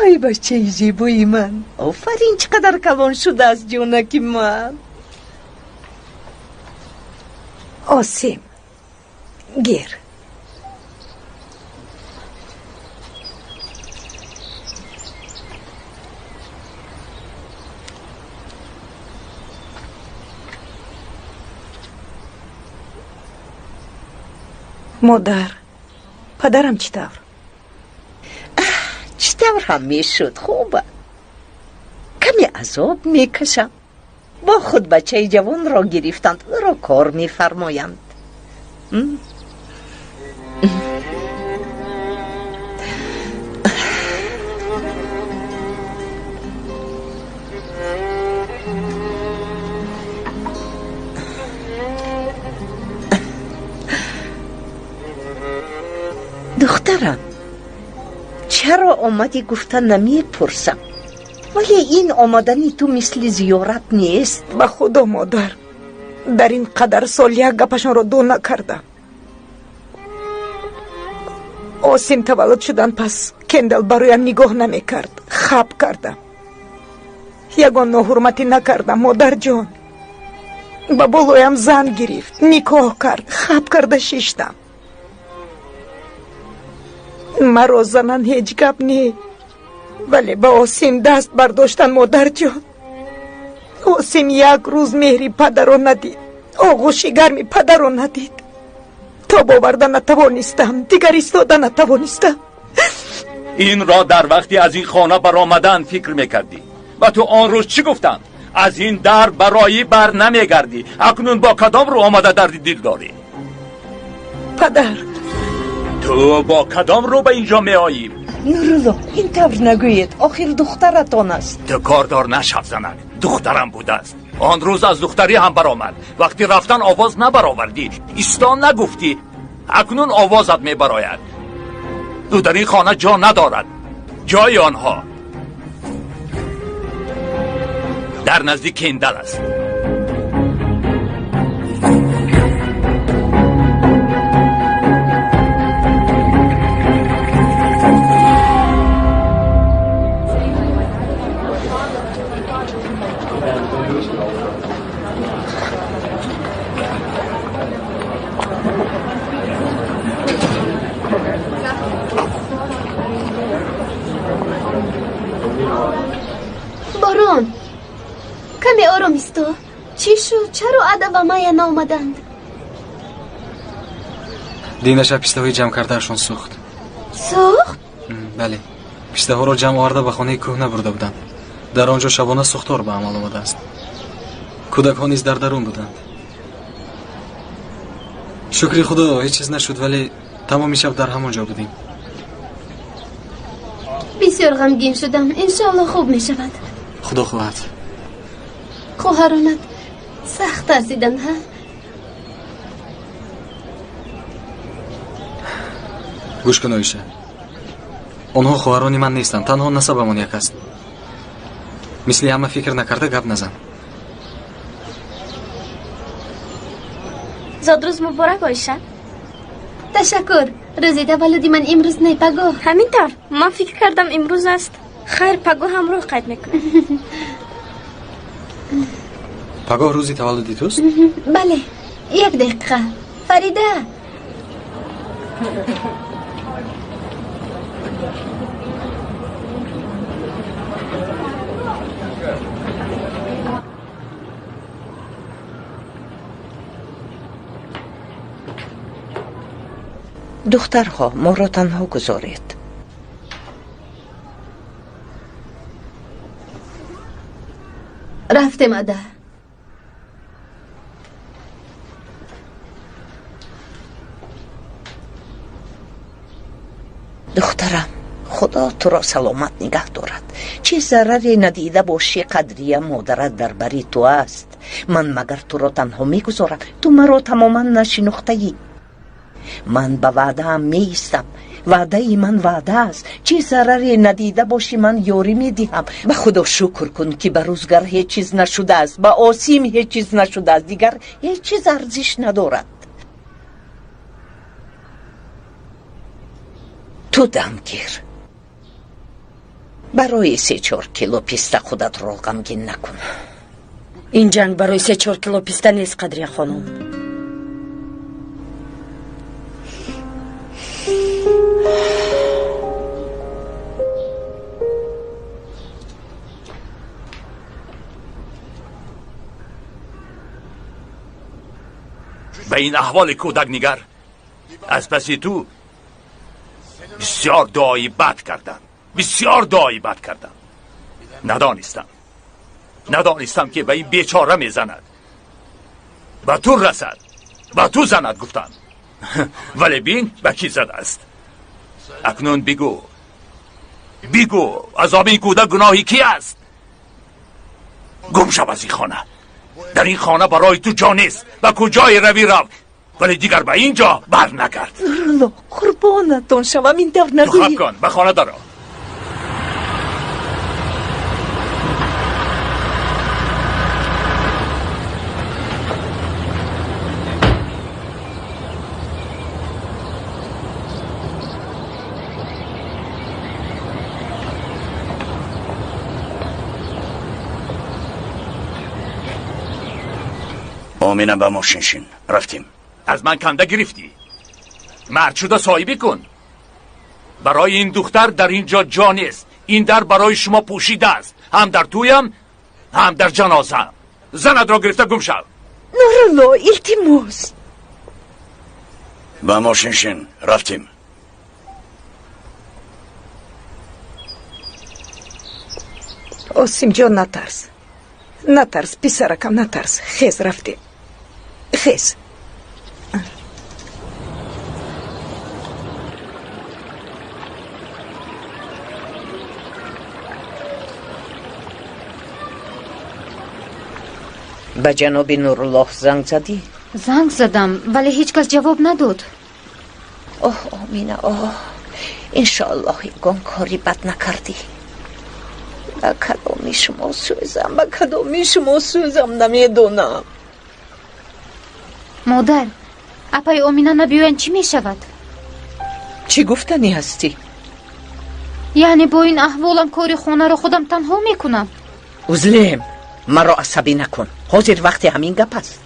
ای بچه زیبای من، آفرین چقدر کلان شده از جونکی من. آسیم گیر. مادر، پدرم چطور؟ چطور هم میشد خوبه. کمی عذاب میکشم. با خود بچه جوان را گرفتند را کار میفرمایند. دخترم چرا آمدی گفتن نمیپرسم؟ ولی این آمدنی تو مثل زیارت نیست. به خدا مادر در این قدر سال یک گپشان رو دو نکردم. آسیم تولد شدن پس کندل برایم نگاه نمیکرد. خواب کردم. یگان ناحرمتی نکردم مادر جان. با بالویم زن گرفت، نکاح کرد، خواب کرده شیشتم. مرا زنن هیچ گپ نی، ولی با آسیم دست برداشتن مادر جان. آسیم یک روز مهری پدر رو ندید، آغوش گرمی پدر رو ندید. تا باوردن نتوانستم، دیگر ایستادن نتوانستم. این را در وقتی از این خانه برآمدن فکر میکردی و تو آن روز چی گفتم؟ از این در برایی بر نمیگردی. اکنون با کدام رو آمده درد دل داری؟ پدر تو با کدام رو به اینجا می آیی؟ نورالله این طور نگوید، آخر دخترتان است. تو کاردار نشف زنن، دخترم بوده است. آن روز از دختری هم برآمد. وقتی رفتن آواز نبرآوردی، ایستا نگفتی. اکنون آوازت می براید. تو در این خانه جا ندارد. جای آنها در نزدیک کندل است. بارون کمی آرام ایستو. چی شد؟ چرا ادا و مایا نامدند؟ دینا شب پیسته های جمع کردهشون سوخت. سوخت؟ بله، پیسته ها رو جمع آورده به خانه کهنه برده بودند. در آنجا شبانه سوختار به عمل آمده است. کودک ها نیز در درون بودند. شکر خدا هیچ چیز نشد، ولی تمام شب در همانجا بودیم. بسیار غمگین شدم. انشاءالله خوب می شود. خدا خواهد. خواهرانت سخت ترسیدند ها؟ گوش کن آیشه، آنها خواهرانی من نیستند، تنها نسبمان یک است. مثل همه فکر نکرده گپ نزن. زاد روز مبارک آیشه. تشکر. روز تولدی من امروز نه پگاه. همینطور من فکر کردم امروز است. خیر پگاه همراه قید میکنم. پگاه روزی تولدی توست؟ بله، یک دقیقه. فریده دخترها ما را تنها گذارید. رفتم ادا. دخترم خدا تو را سلامت نگه دارد. چه ضرری ندیده باشی قدریه مادرت در بری تو است. من مگر تو را تنها میگذارم؟ تو مرا تماما نشناخته ای. من به وعده هم می ایستم. وعده ای من وعده است. چه ضرری ندیده باشی من یاری می دهم. به خدا شکر کن که به روزگار هیچ چیز نشده است. به آسیم هیچ چیز نشده است. دیگر هیچ چیز ارزش ندارد. تو دم گیر. برای 3-4 کیلو پیسته خودت را غمگین نکن. این جنگ برای 3-4 کیلو پیسته نیست قدریه خانم. به این احوال کودک نگر از پسی تو بسیار دعایی بد کردم. بسیار دعایی بد کردم. ندانستم که به این بیچاره میزند. به تو رسد، به تو زند گفتم. ولی بین به کی زده است. اکنون بگو عذاب این کودک گناهی کی است؟ گم شو از این خانه. در این خانه برای تو جا نیست. به کجای روی رو، ولی دیگر به اینجا بر نگرد. نورالله قربانتون شوم، این طور تو نگویی. خب کن، به خانه درآ. آمینه با ماشین شین. رفتیم. از من کنده گرفتی. مرد شده صاحبی کن. برای این دختر در اینجا جا نیست. این در برای شما پوشیده است. هم در تویم هم در جنازم. زنت را گرفته گم شو. نورالله التماس. با ماشین شین. رفتیم. осим ҷон натарс писаракам натарс хез рафтем хез ба ҷаноби нуруллоҳ занг задӣ? занг задам вале ҳеҷ кас ҷавоб надод. оҳ омина оҳ иншоаллоҳ ягон кори бад накардӣ. ба кадоми шумо сӯзам намедонам. модар апай омина набиёянд чӣ мешавад? чӣ гуфтанӣ ҳастӣ? яъне бо ин аҳволам кори хонаро худам танҳо мекунам. узлем маро асабӣ накун. ҳозир вақти ҳамин гап аст.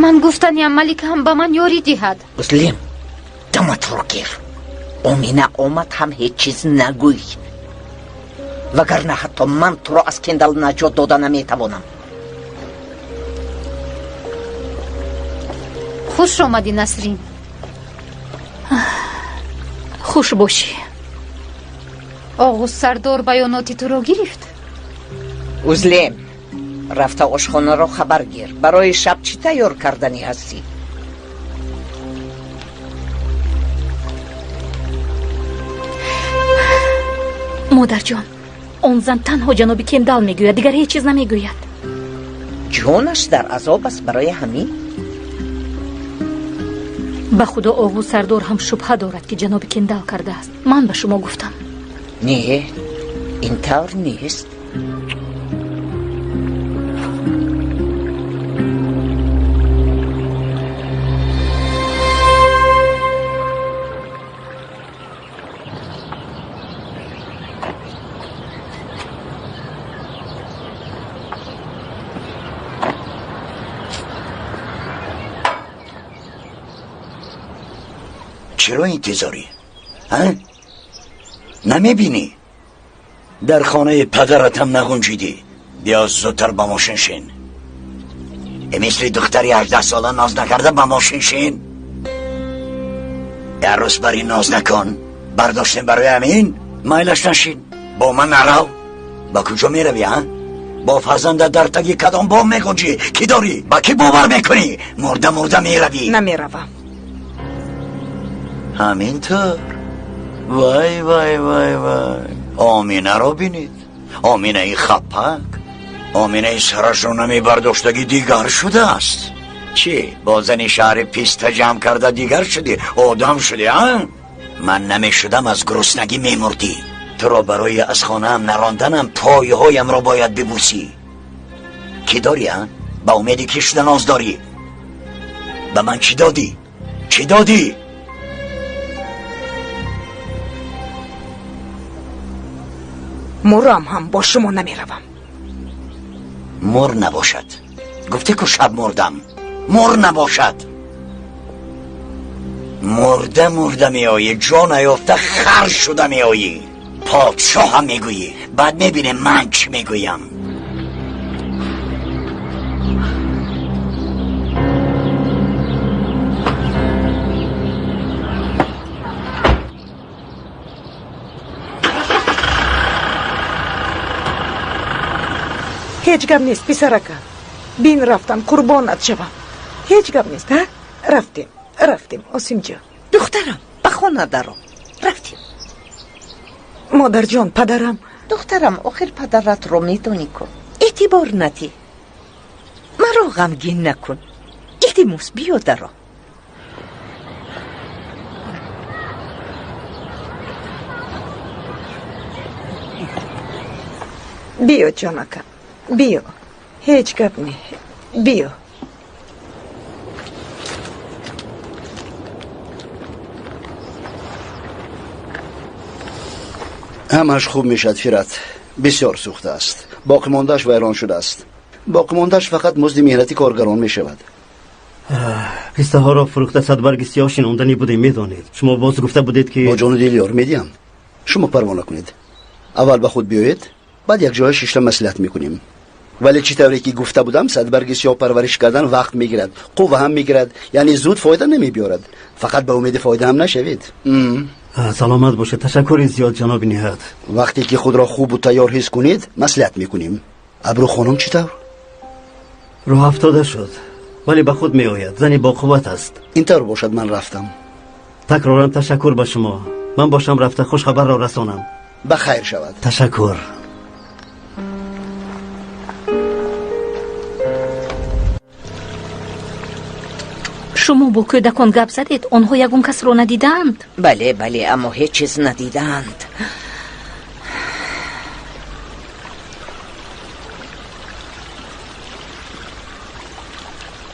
ман гуфтаниам маликаам ба ман ёрӣ диҳад. узлем даматро гир. омина омад ҳам ҳеҷ чиз нагӯй. вагарна ҳатто ман туро аз киндал наҷот дода наметавонам. хуш омадӣ насрин. хуш бошӣ. оғуз сардор баёноти туро гирифт? узлем рафта ошхонаро хабар гир. барои шаб чӣ тайёр карданӣ ҳастӣ? модарҷон он зан танҳо ҷаноби кендал мегӯяд, дигар ҳеҷ чиз намегӯяд. ҷонаш дар азоб аст барои ҳамин? ба худо оғуз сардор ҳам шубҳа дорад ки ҷаноби кендал кардааст. ман ба шумо гуфтам. не ин тавр нест. چرا انتظاری؟ نمیبینی؟ در خانه پدرت هم نگنجیدی. بیا زودتر با ماشین شین. مثل دختری 18 ساله ناز نکرده با ماشین شین. عروس برای ناز نکن. برداشتیم برای همین مایلش نشین. با من نرو. با کجا میروی ها؟ با فرزنده در تگی کدام بام میگنجی؟ کی داری؟ با کی باور میکنی؟ مرده میروی. نمیروم. همینطور. وای وای وای وای. آمینه رو بینید. آمینه ای خپک. آمینه ای سرش رو نمی برداشتگی دیگر شده است. چی؟ با زنی شهر پیسته جمع کرده دیگر شدی؟ آدم شدی ها؟ من نمی شدم از گرسنگی می مردی. تو را برای از خانه هم نراندنم پایه هایم را باید ببوسی. کی داری ها؟ با امیدی که شده ناز داری. به من چی دادی؟ چی دادی؟ مرام هم با شما نمیروم. مر نباشد. گفته که شب مردم. مر نباشد. مرده می آیی. جان ایافته خر شده می آیی. پادشاه هم میگویی. بعد میبینه من چی میگویم. هیچ گپ نیست پسرکا. بین رفتم قربانت شوم. هیچ گپ نیست ها؟ رفتیم осим جان. دخترم به خانه درو. رفتیم. مادر جان پدرم. دخترم آخر پدرت رو میدونی کن. اعتبار ندی. مرا غمگین نکن. التماس بیا درو. بیا جانکا. بیا. هیچ گپ نی. بیا. همش خوب میشد فیرت. بسیار سوخته است. باقی ماندهش ویران شده است. باقی موندهش فقط مزد مهنتی کارگران می شود. پیسته ها را فروخته صدبرگ سیاه شناندنی بوده میدانید. شما باز گفته بودید که با جان و دل یار میدیم. شما پروانه کنید. اول به خود بیایید، بعد یک جای شیشتم مصلحت میکنیم. ولی چی طوری که گفته بودم صدبرگ سیاه پرورش کردن وقت میگیرد، قوه هم میگیرد، یعنی زود فایده نمیبیارد. فقط به امید فایده هم نشوید. سلامت باشه. تشکر زیاد جناب نهاد. وقتی که خود را خوب و تیار حس کنید مصلحت میکنیم. ابرو خانم چطور؟ راه افتاده شد ولی به خود می آید. زنی با قوت است. اینطور باشد من رفتم. تکرارم تشکر به شما. من باشم رفته خوش خبر را رسانم. بخیر شود. تشکر. شما با کودکان گپ زدید؟ آنها یگون کس را ندیدند؟ بله اما هیچ چیز ندیدند.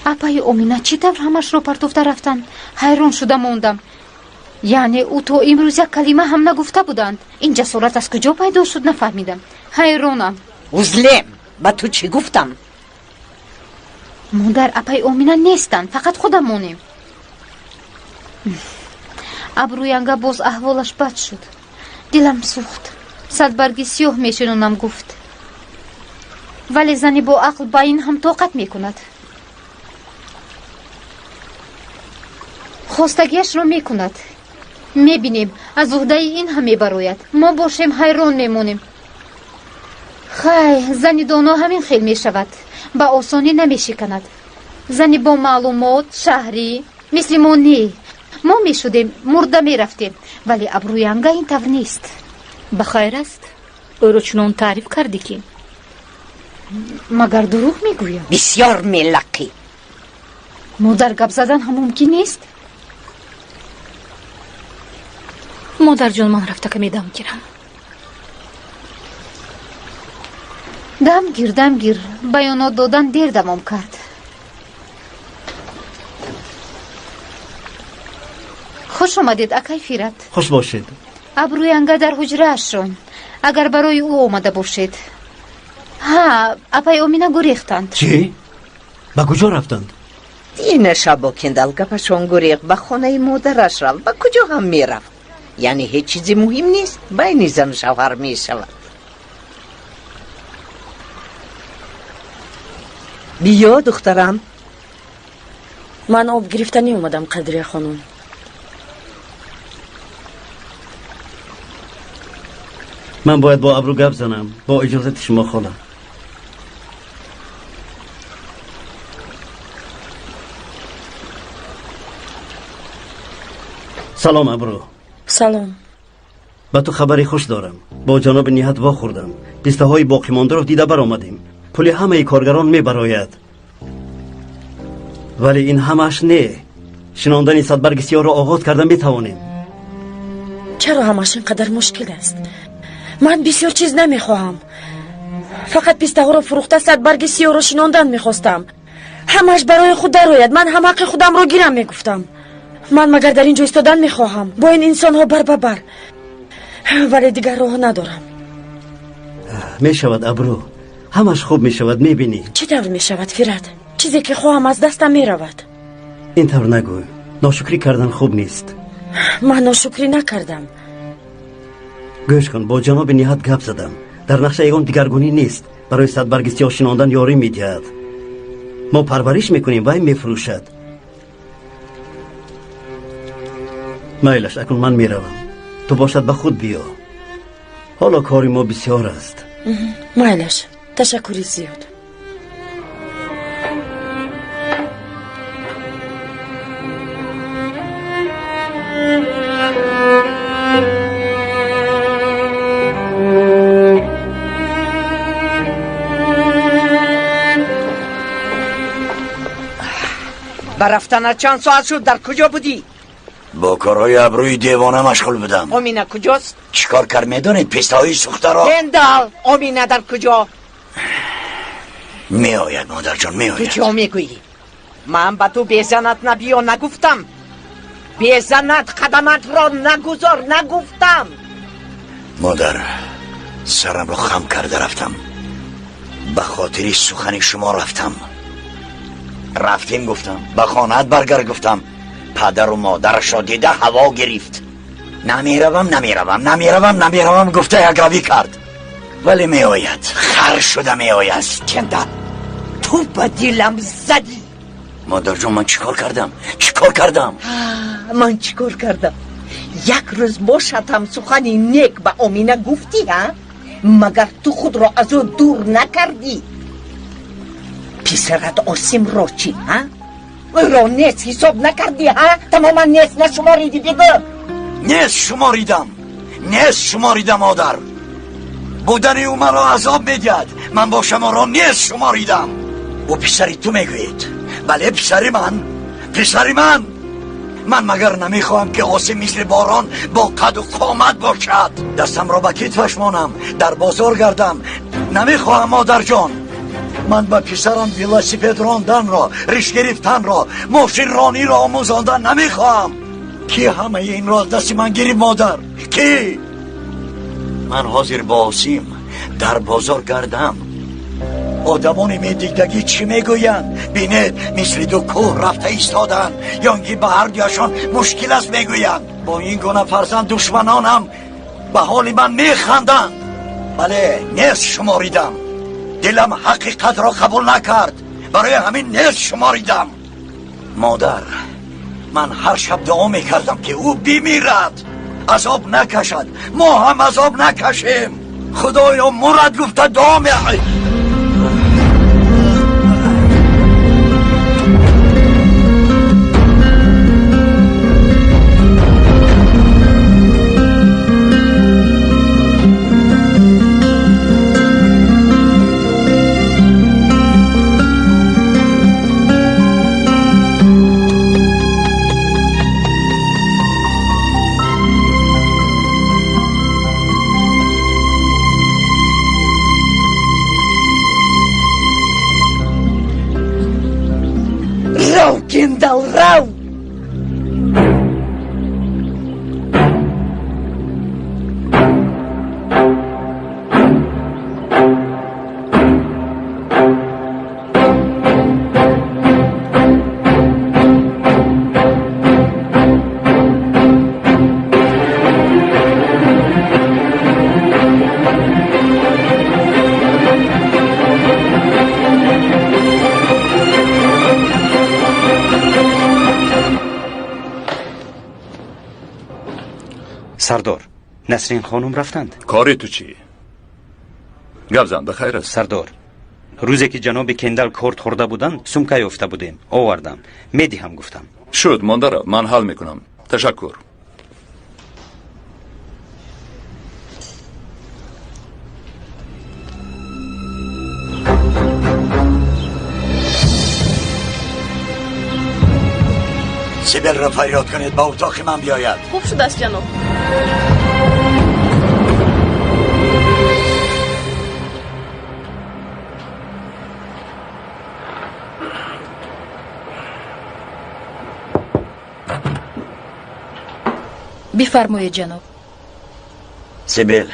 اپای امینه چی طور همش رو پرتوفته رفتن؟ حیران شده موندم. یعنی او تو امروز یک کلمه هم نگفته بودند. این جسارت از کجا پیدا شد نفهمیدم. حیرانم. وزلم با تو چی گفتم؟ مادر اپای امینه نیستند، فقط خودمونیم. ابروینگا باز احوالش بد شد. دلم سوخت. صدبرگ سیاه میشنونم گفت. ولی زنی با عقل با این هم طاقت میکند. خواستگیش رو میکند. میبینیم از عهده این هم میبراید. ما باشیم حیران میمونیم. خی زنی دانا همین خیل میشود. با آسانی نمیشکند. زنی با معلومات شهری مثل ما نی. ما میشدیم مرده میرفتیم. ولی ابروینگا این طور نیست. بخیر است؟ او رو چنان تعریف کردی که مگر دروغ میگویم؟ بسیار ملقی. مادر گپ زدن هم ممکن نیست؟ مادر جان من رفته که میدم گیرم. دم گیر بیانات دادن دیر دوام کرد. خوش آمدید اکای فیرت. خوش باشید. ابروینگا در حجره اشون. اگر برای او آمده باشید. ها اپای امینه گریختند. چی؟ با کجا رفتند؟ این شبا کندل گپشون گریخ به خانه مادرش رفت. با کجا هم میرفت؟ یعنی هیچ چیزی مهم نیست. بین زن و شوهر می شود. بیا دخترم. من آب گرفتنی اومدم قدری خانم. من باید با ابرو گپ زنم. با اجازت شما خاله. سلام ابرو. سلام. با تو خبری خوش دارم. با جناب نهاد وا خوردم. پیسته های باقی مانده رو دیده بر آمدیم. پول همه کارگران می براید. ولی این همش نه. شناندن صدبرگ سیاه را آغاز کردن می توانیم. چرا همش اینقدر مشکل است؟ من بسیار چیز نمیخواهم. فقط پیسته ها رو فروخته صدبرگ سیاه رو شناندن میخواستم. همش برای خود درآید. من هم حق خودم رو گیرم میگفتم. من مگر در اینجا ایستادن میخواهم با این انسان ها بر بر. ولی دیگر راه ندارم. می شود ابرو. همش خوب می شود. می بینی چه طور می شود فیرت؟ چیزی که خواهم از دستم می رود. این طور نگوی. ناشکری کردن خوب نیست. من ناشکری نکردم. گوش کن. با جناب نهاد گپ زدم. در نقش ایگان دیگرگونی نیست. برای صدبرگ سیاه شناندن یاری می دهد. ما پرورش میکنیم و این می فروشد. میلش اکنون من می روم. تو باشد به خود بیا. حالا کاری ما بسیار است. میلش تشکری زیاد. برفتن چند ساعت شد. در کجا بودی؟ با کارهای ابروی دیوانه مشغول بودم. امینه کجاست؟ چیکار کار میدونید؟ پیسته های سوخته را هندال. امینه در کجا؟ می آید مادر جان می آید. کجا میگویی؟ من با تو بیزنت نبیا نگفتم. بیزنت قدمت را نگذار نگفتم. مادر سرم رو خم کرده رفتم. به خاطر سخن شما رفتم. رفتیم گفتم، به خانه‌ات برگرد گفتم. پدر و مادرش را دیده هوا گرفت. نمیروم گفته یک روی کرد. ولی می آید، خر شده می آید. اسکنده تو به دلم زدی. مادر جون من چیکار کردم؟ من چیکار کردم؟ یک روز باشد سخن نیک به آمینه گفتی ها؟ مگر تو خود را از او دور نکردی؟ پسرت آسیم را چی ها؟ او را نیست حساب نکردی ها؟ تماما نیست نشماریدی بگو. نیست شماریدم مادر. بودن او مرا عذاب میدید. من با شما را نیست شماریدم. و پسری تو میگوید. بله پسری من مگر نمیخواهم که آسیم مثل باران با قد و قامت باشد. دستم را به کتفش مانم، در بازار گردم. نمیخواهم مادر جان. من به پسرم ولاسیپد راندن را، ریش گرفتن را، ماشین رانی را آموزاندن نمیخواهم. کی همه این را دست من گرفت مادر؟ کی؟ من حاضر با آسیم در بازار گردم. آدمانی میدیدگی چی میگویند؟ بینید مثل دو کوه رفته ایستادن، یانگی به هر دیاشان مشکل است میگویند. با این گونه فرزند دشمنانم به حال من میخندند. بله نیست شماریدم. دلم حقیقت را قبول نکرد، برای همین نیست شماریدم. مادر من هر شب دعا میکردم که او بمیرد، عذاب نکشد، ما هم عذاب نکشیم. خدایا مرد گفته دعا میکنم. Kindle row. سردار نسرین خانم رفتند. کاری تو چی؟ گفزن بخیر است. سردار روزی که جناب کندل کورت خورده بودند سمکه یافته بودیم، آوردم میدی هم گفتم. شد ماندارا من حل میکنم. تشکر. سیبل را فریاد کنید با اتاق من بیاید. خوب شده است جناب. بفرمایید جناب. سیبل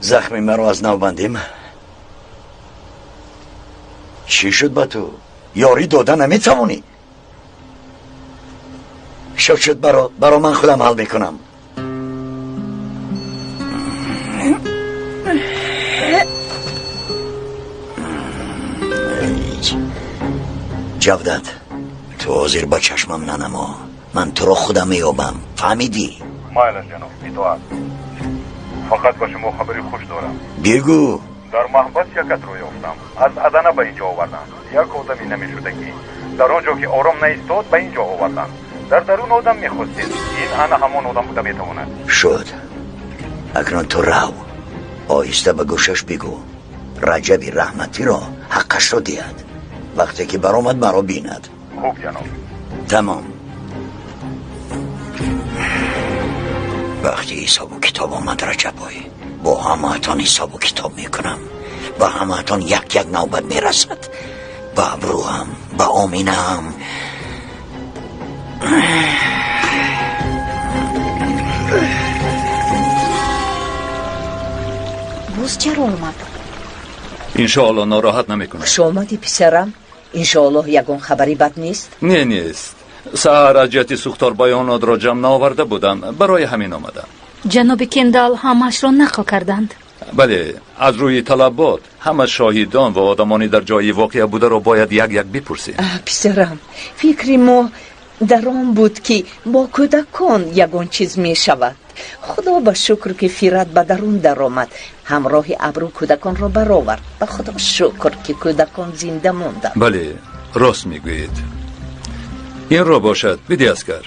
زخم مرا از نو بندیم. چی شد با تو؟ یاری داده نمیتوانی؟ شد برا من خودم حل میکنم. جودت تو حاضر با چشمم ننما. من تو رو خودم میابم، فهمیدی؟ مایل جناب اطاعت. فقط با شما خبری خوش دارم. بگو. در محبس یکت رو یافتم. از ادنه به اینجا آوردن. یک آدمی نمیشدگی در آنجا که آرام نیستاد به اینجا آوردن. در درون آدم میخواستید. این انا همان آدم بوده میتواند. شد. اکنون تو رو آهسته به گوشش بگو رجبی رحمتی را حقش را دید. وقتی که برآمد مرا بیند. خوب جناب. تمام. وقتی حساب و کتاب آمد رجبای با همه‌تان حساب و کتاب میکنم. با همه‌تان یک یک نوبت میرسد. با ابرو هم با آمینه هم. باز چرا اومد؟ иншоалло нороҳат намекунад. хуш омадӣ писарам. иншоалло ягон хабари бад нест. не нест. саҳар аз ҷиҳати сӯхтор баёнотро ҷамъ наоварда будам, барои ҳамин омадам. ҷаноби кендал ҳамаашро нақл карданд. бале, аз рӯи талабот ҳама шоҳидон ва одамони дар ҷои воқеа бударо бояд як бипурсем. писарам, фикри мо дар он буд ки бо кӯдакон ягон чиз мешавад. худо ба шукр ки фират ба дарун даромад, ҳамроҳи абру кӯдаконро баровард. ба худо шукр ки кӯдакон зинда монданд. бале, рост мегӯед. инро бошад, биди аскар.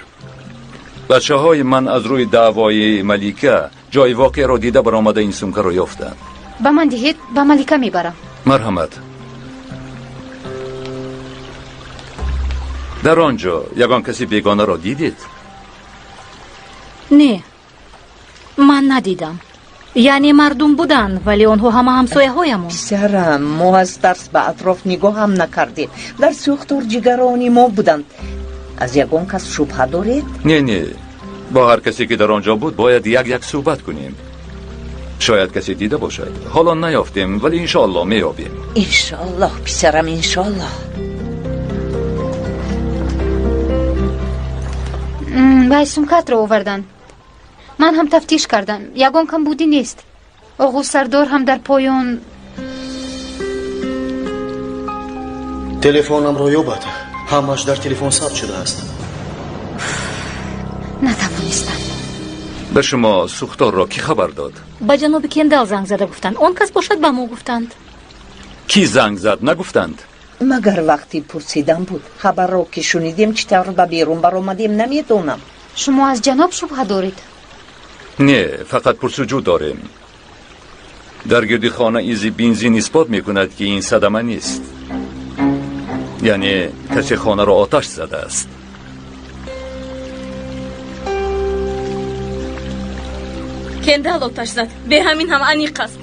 бачаҳои ман аз рӯи даъвои малика ҷои воқеаро дида баромада ин сумкаро ёфтанд. ба ман диҳед, ба малика мебарам. марҳамат. дар он ҷо ягон каси бегонаро дидед? не, ман надидам. яъне мардум буданд, вале онҳо ҳама ҳамсояҳоямон. писарам, мо аз тарс ба атроф нигоҳам накардем. дар сӯхтор ҷигарони мо буданд. аз ягон кас шубҳа доред? не, бо ҳар касе ки дар он ҷо буд бояд як суҳбат кунем. шояд касе дида бошад. ҳоло наёфтем, вале иншоалло меёбем. иншоаллоҳ писарам, иншоаллоҳ. бай сумкатро оварданд. ман ҳам тафтиш кардам. ягон камбудӣ нест. оғӯ сардор ҳам дар поён телефонамро ёбад. ҳамаш дар телефон сабт шудааст. натавонистам. ба шумо сӯхторро ки хабар дод? ба ҷаноби кендал занг зада гуфтанд. он кас бошад ба мо гуфтанд. ки занг зад нагуфтанд? магар вақти пурсидан буд. хабарро ки шунидем чӣ тавр ба берун баромадем намедонам. шумо аз ҷаноб шубҳа доред? не, фақат пурсуҷӯ дорем. дар гирди хона изи бензин исбот мекунад ки ин садама нест. яъне касе хонаро оташ задааст. кендал оташ зад. бе ҳамин ҳам аниқ аст.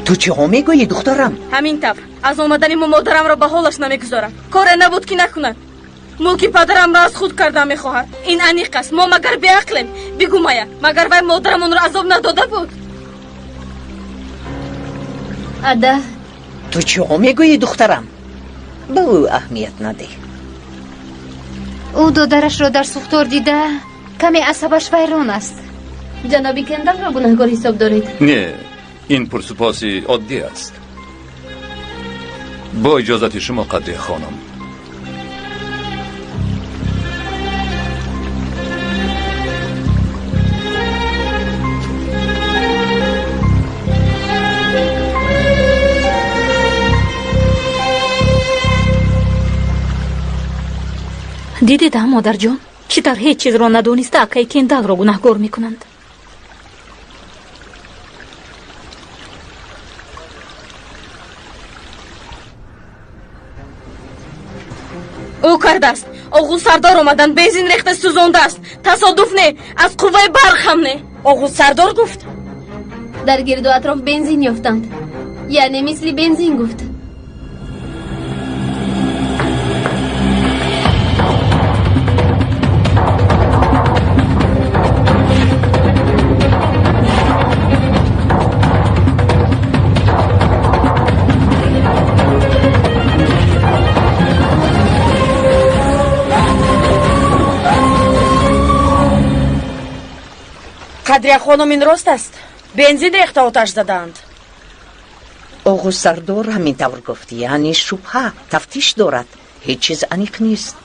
ту чиҳо мегӯӣ духтарам? ҳамин тавр аз омадани мо модарамро ба ҳолаш намегузорам. коре набуд ки накунад. мулки падарамро аз худ карда мехоҳад. ин аниқ аст. мо магар беақлем. бигӯ мая, магар вай модарамонро азоб надода буд? ада, ту чиҳо мегӯӣ духтарам? ба ӯ аҳамият надеҳ. ӯ додарашро дар сӯхтор дида каме асабаш вайрон аст. ҷаноби кендалро гунаҳкор ҳисоб доред? не, ин пурсупоси оддӣ аст. бо иҷозати шумо қадре хонам. дидед модарҷон, чӣ тавр ҳеҷ чизро надониста акаи кендалро гунаҳкор мекунанд. ӯ кардааст. оғӯ сардор омаданд. бензин рехта сӯзондааст. тасодуф не, аз қувваи барқ ҳам не. оғӯ сардор гуфт? дар гирду атроф бензин ёфтанд. яъне мисли бензин гуфт. қадрия хонум, ин рост аст? бензин рехта оташ задаанд? оғу сардор ҳамин тавр гуфт. яъне шубҳа тафтиш дорад. ҳеҷ чиз аниқ нест.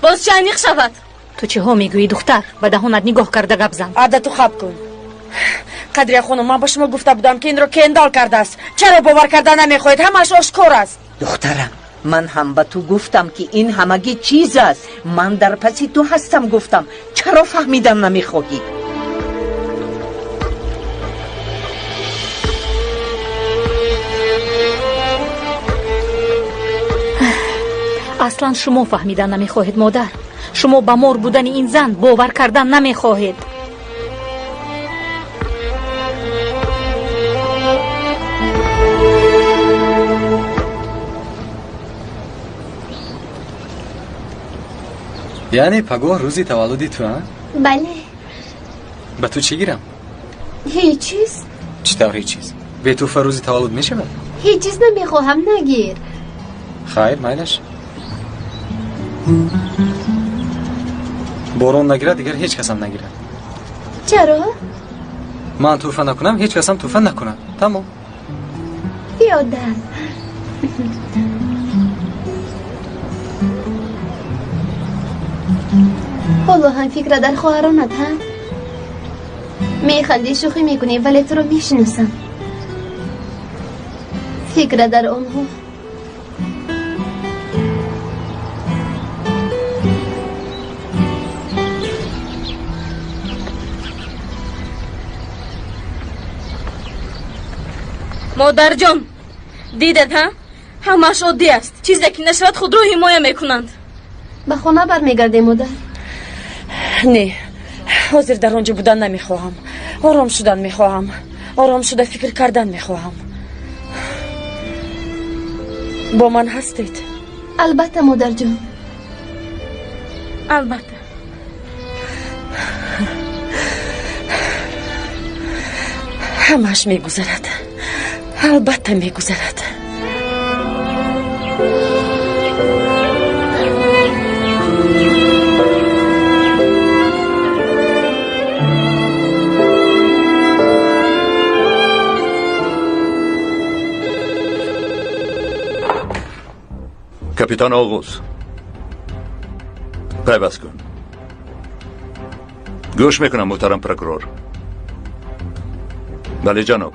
боз чӣ аниқ шавад? ту чиҳо мегӯӣ духтар? ба даҳонат нигоҳ карда гап зан. ада, ту хаб кун. қадрия хонум, ман ба шумо гуфта будам ки инро кендал кардааст. чаро бовар карда намехоҳед? ҳамааш ошкор аст. духтарам, ман ҳам ба ту гуфтам ки ин ҳамагӣ чиз аст. ман дар паси ту ҳастам гуфтам. чаро фаҳмидан намехоҳӣ? аслан шумо фаҳмидан намехоҳед модар. шумо ба мор будани ин зан бовар кардан намехоҳед. яъне пагоҳ рӯзи таваллуди ту? бале. ба ту чӣ гирам? ҳеҷ чиз. чӣ тавр ҳеҷ чиз? به تو روزی تولد می شود؟ هیچ چیز نمیخواهم نگیر. خیر میلش. بارون نگیرد دیگر هیچ کس هم نگیرد. چرا؟ من توفه نکنم هیچ کس هم توفه نکنه. تمام. یادم. حالا هم فکر در خواهرانت هم میخندی شوخی میکنی ولی تو رو میشناسم. فکر در آنها مادر جان دیدد ها؟ همش عادی است. چیزی که نشود خود رو حمایه میکنند. به خانه برمیگرده مادر؟ نه حاضر در آنجا بودن نمیخواهم. آرام شدن میخواهم. آرام شده فکر کردن میخواهم. با من هستید؟ البته مادر جان. البته. همش میگذرد. البته میگذرد. کاپیتان آغوز پیوست کن. گوش میکنم محترم پروکورور. بله جناب.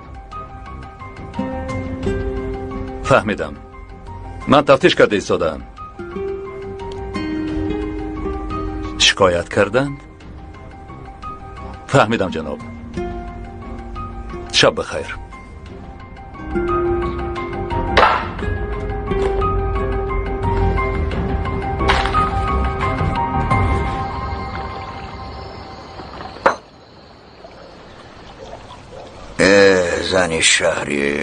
فهمیدم. من تفتیش کرده ایستادم. شکایت کردند؟ فهمیدم جناب. شب بخیر. زنی شهری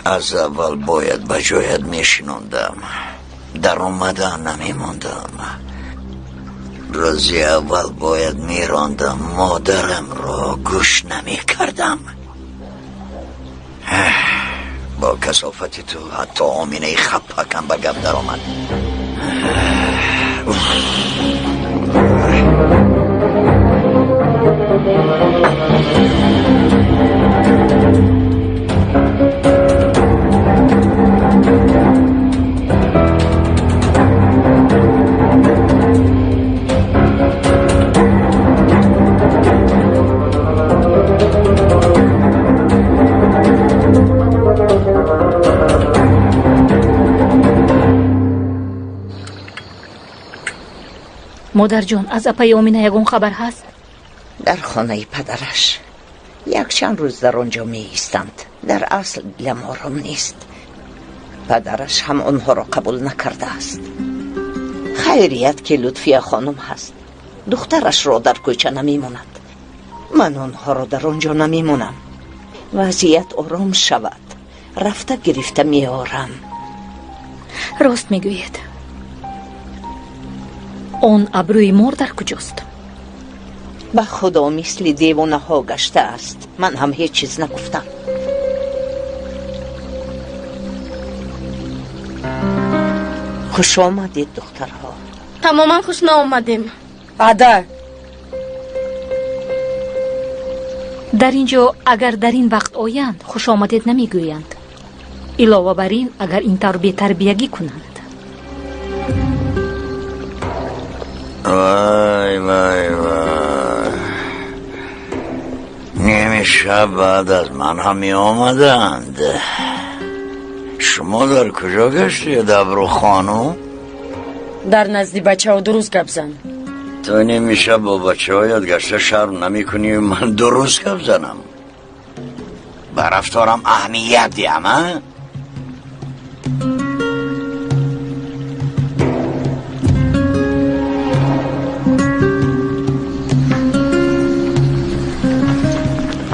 از اول باید به جایت میشنوندم. در اومدن نمیموندم. روزی اول باید میراندم. مادرم را گوش نمیکردم. با کثافت تو حتی آمینه خپکم به گپ در آمد. مادر جان از اپای آمینه یگون خبر هست؟ در خانه پدرش یک چند روز در آنجا می ایستند. در اصل دلم آرام نیست. پدرش هم آنها را قبول نکرده است. خیریت که لطفیه خانم هست. دخترش را در کوچه نمی ماند. من آنها را در آنجا نمی مانم. وضعیت آرام شود رفته گرفته می آرم. راست می گوید. آن ابروی مور در کجاست؟ به خدا مثل دیوانه ها گشته است. من هم هیچ چیز نگفتم. خوش آمدید دخترها. تماما خوش نآمدیم. عده در اینجا اگر در این وقت آیند خوش آمدید نمی گویند. علاوه بر این اگر این طور بی تربیگی کنند. وای وای وای. نیمه شب بعد از من هم می آمدند. شما در کجا گشتید ابرو خانو؟ در نزدی بچه ها درست گپ زن. تو نیمه شب با بچه هایت گشته شرم نمی کنی من درست گپ زنم؟ به رفتارم اهمیت دیم ها؟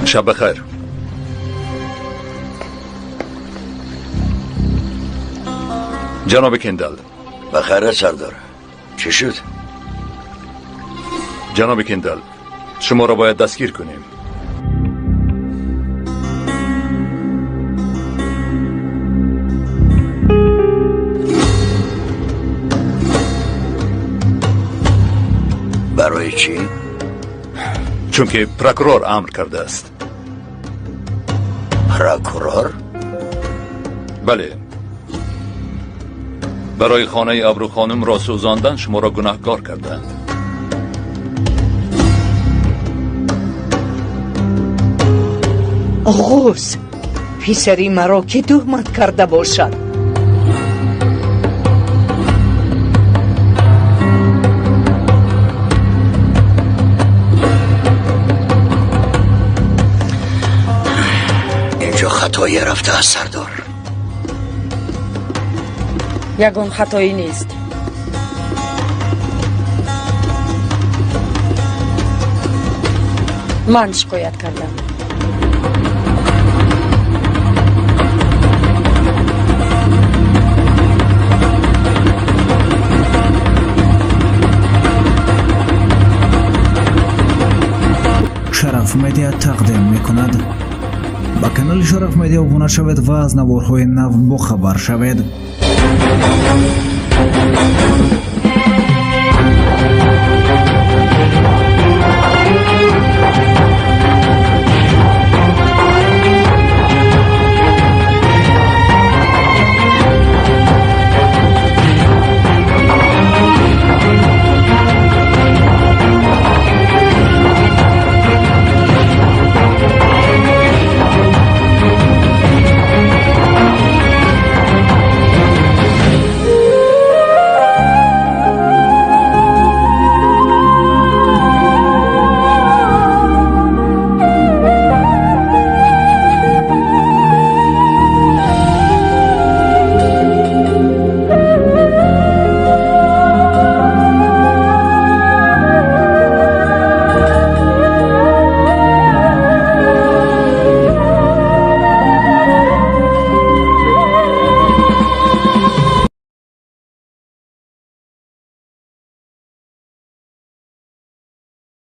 شب بخیر. جناب کندل. بخیر سردار. چی شد؟ جناب کندل شما را باید دستگیر کنیم. برای چی؟ چون که پرокурор امر کرده است. پرокурор؟ بله. برای خانه ابرو خانم را سوزاندن شما را گناهکار کردند. آغوز پسری مرا که تهمت کرده باشد. اینجا خطایی رفته است سردار. ягон хатоӣ нест. ман шикоят кардам. шараф медиа тақдим мекунад. ба канали шараф медиа обуна шавед ва аз наворҳои нав бохабар шавед.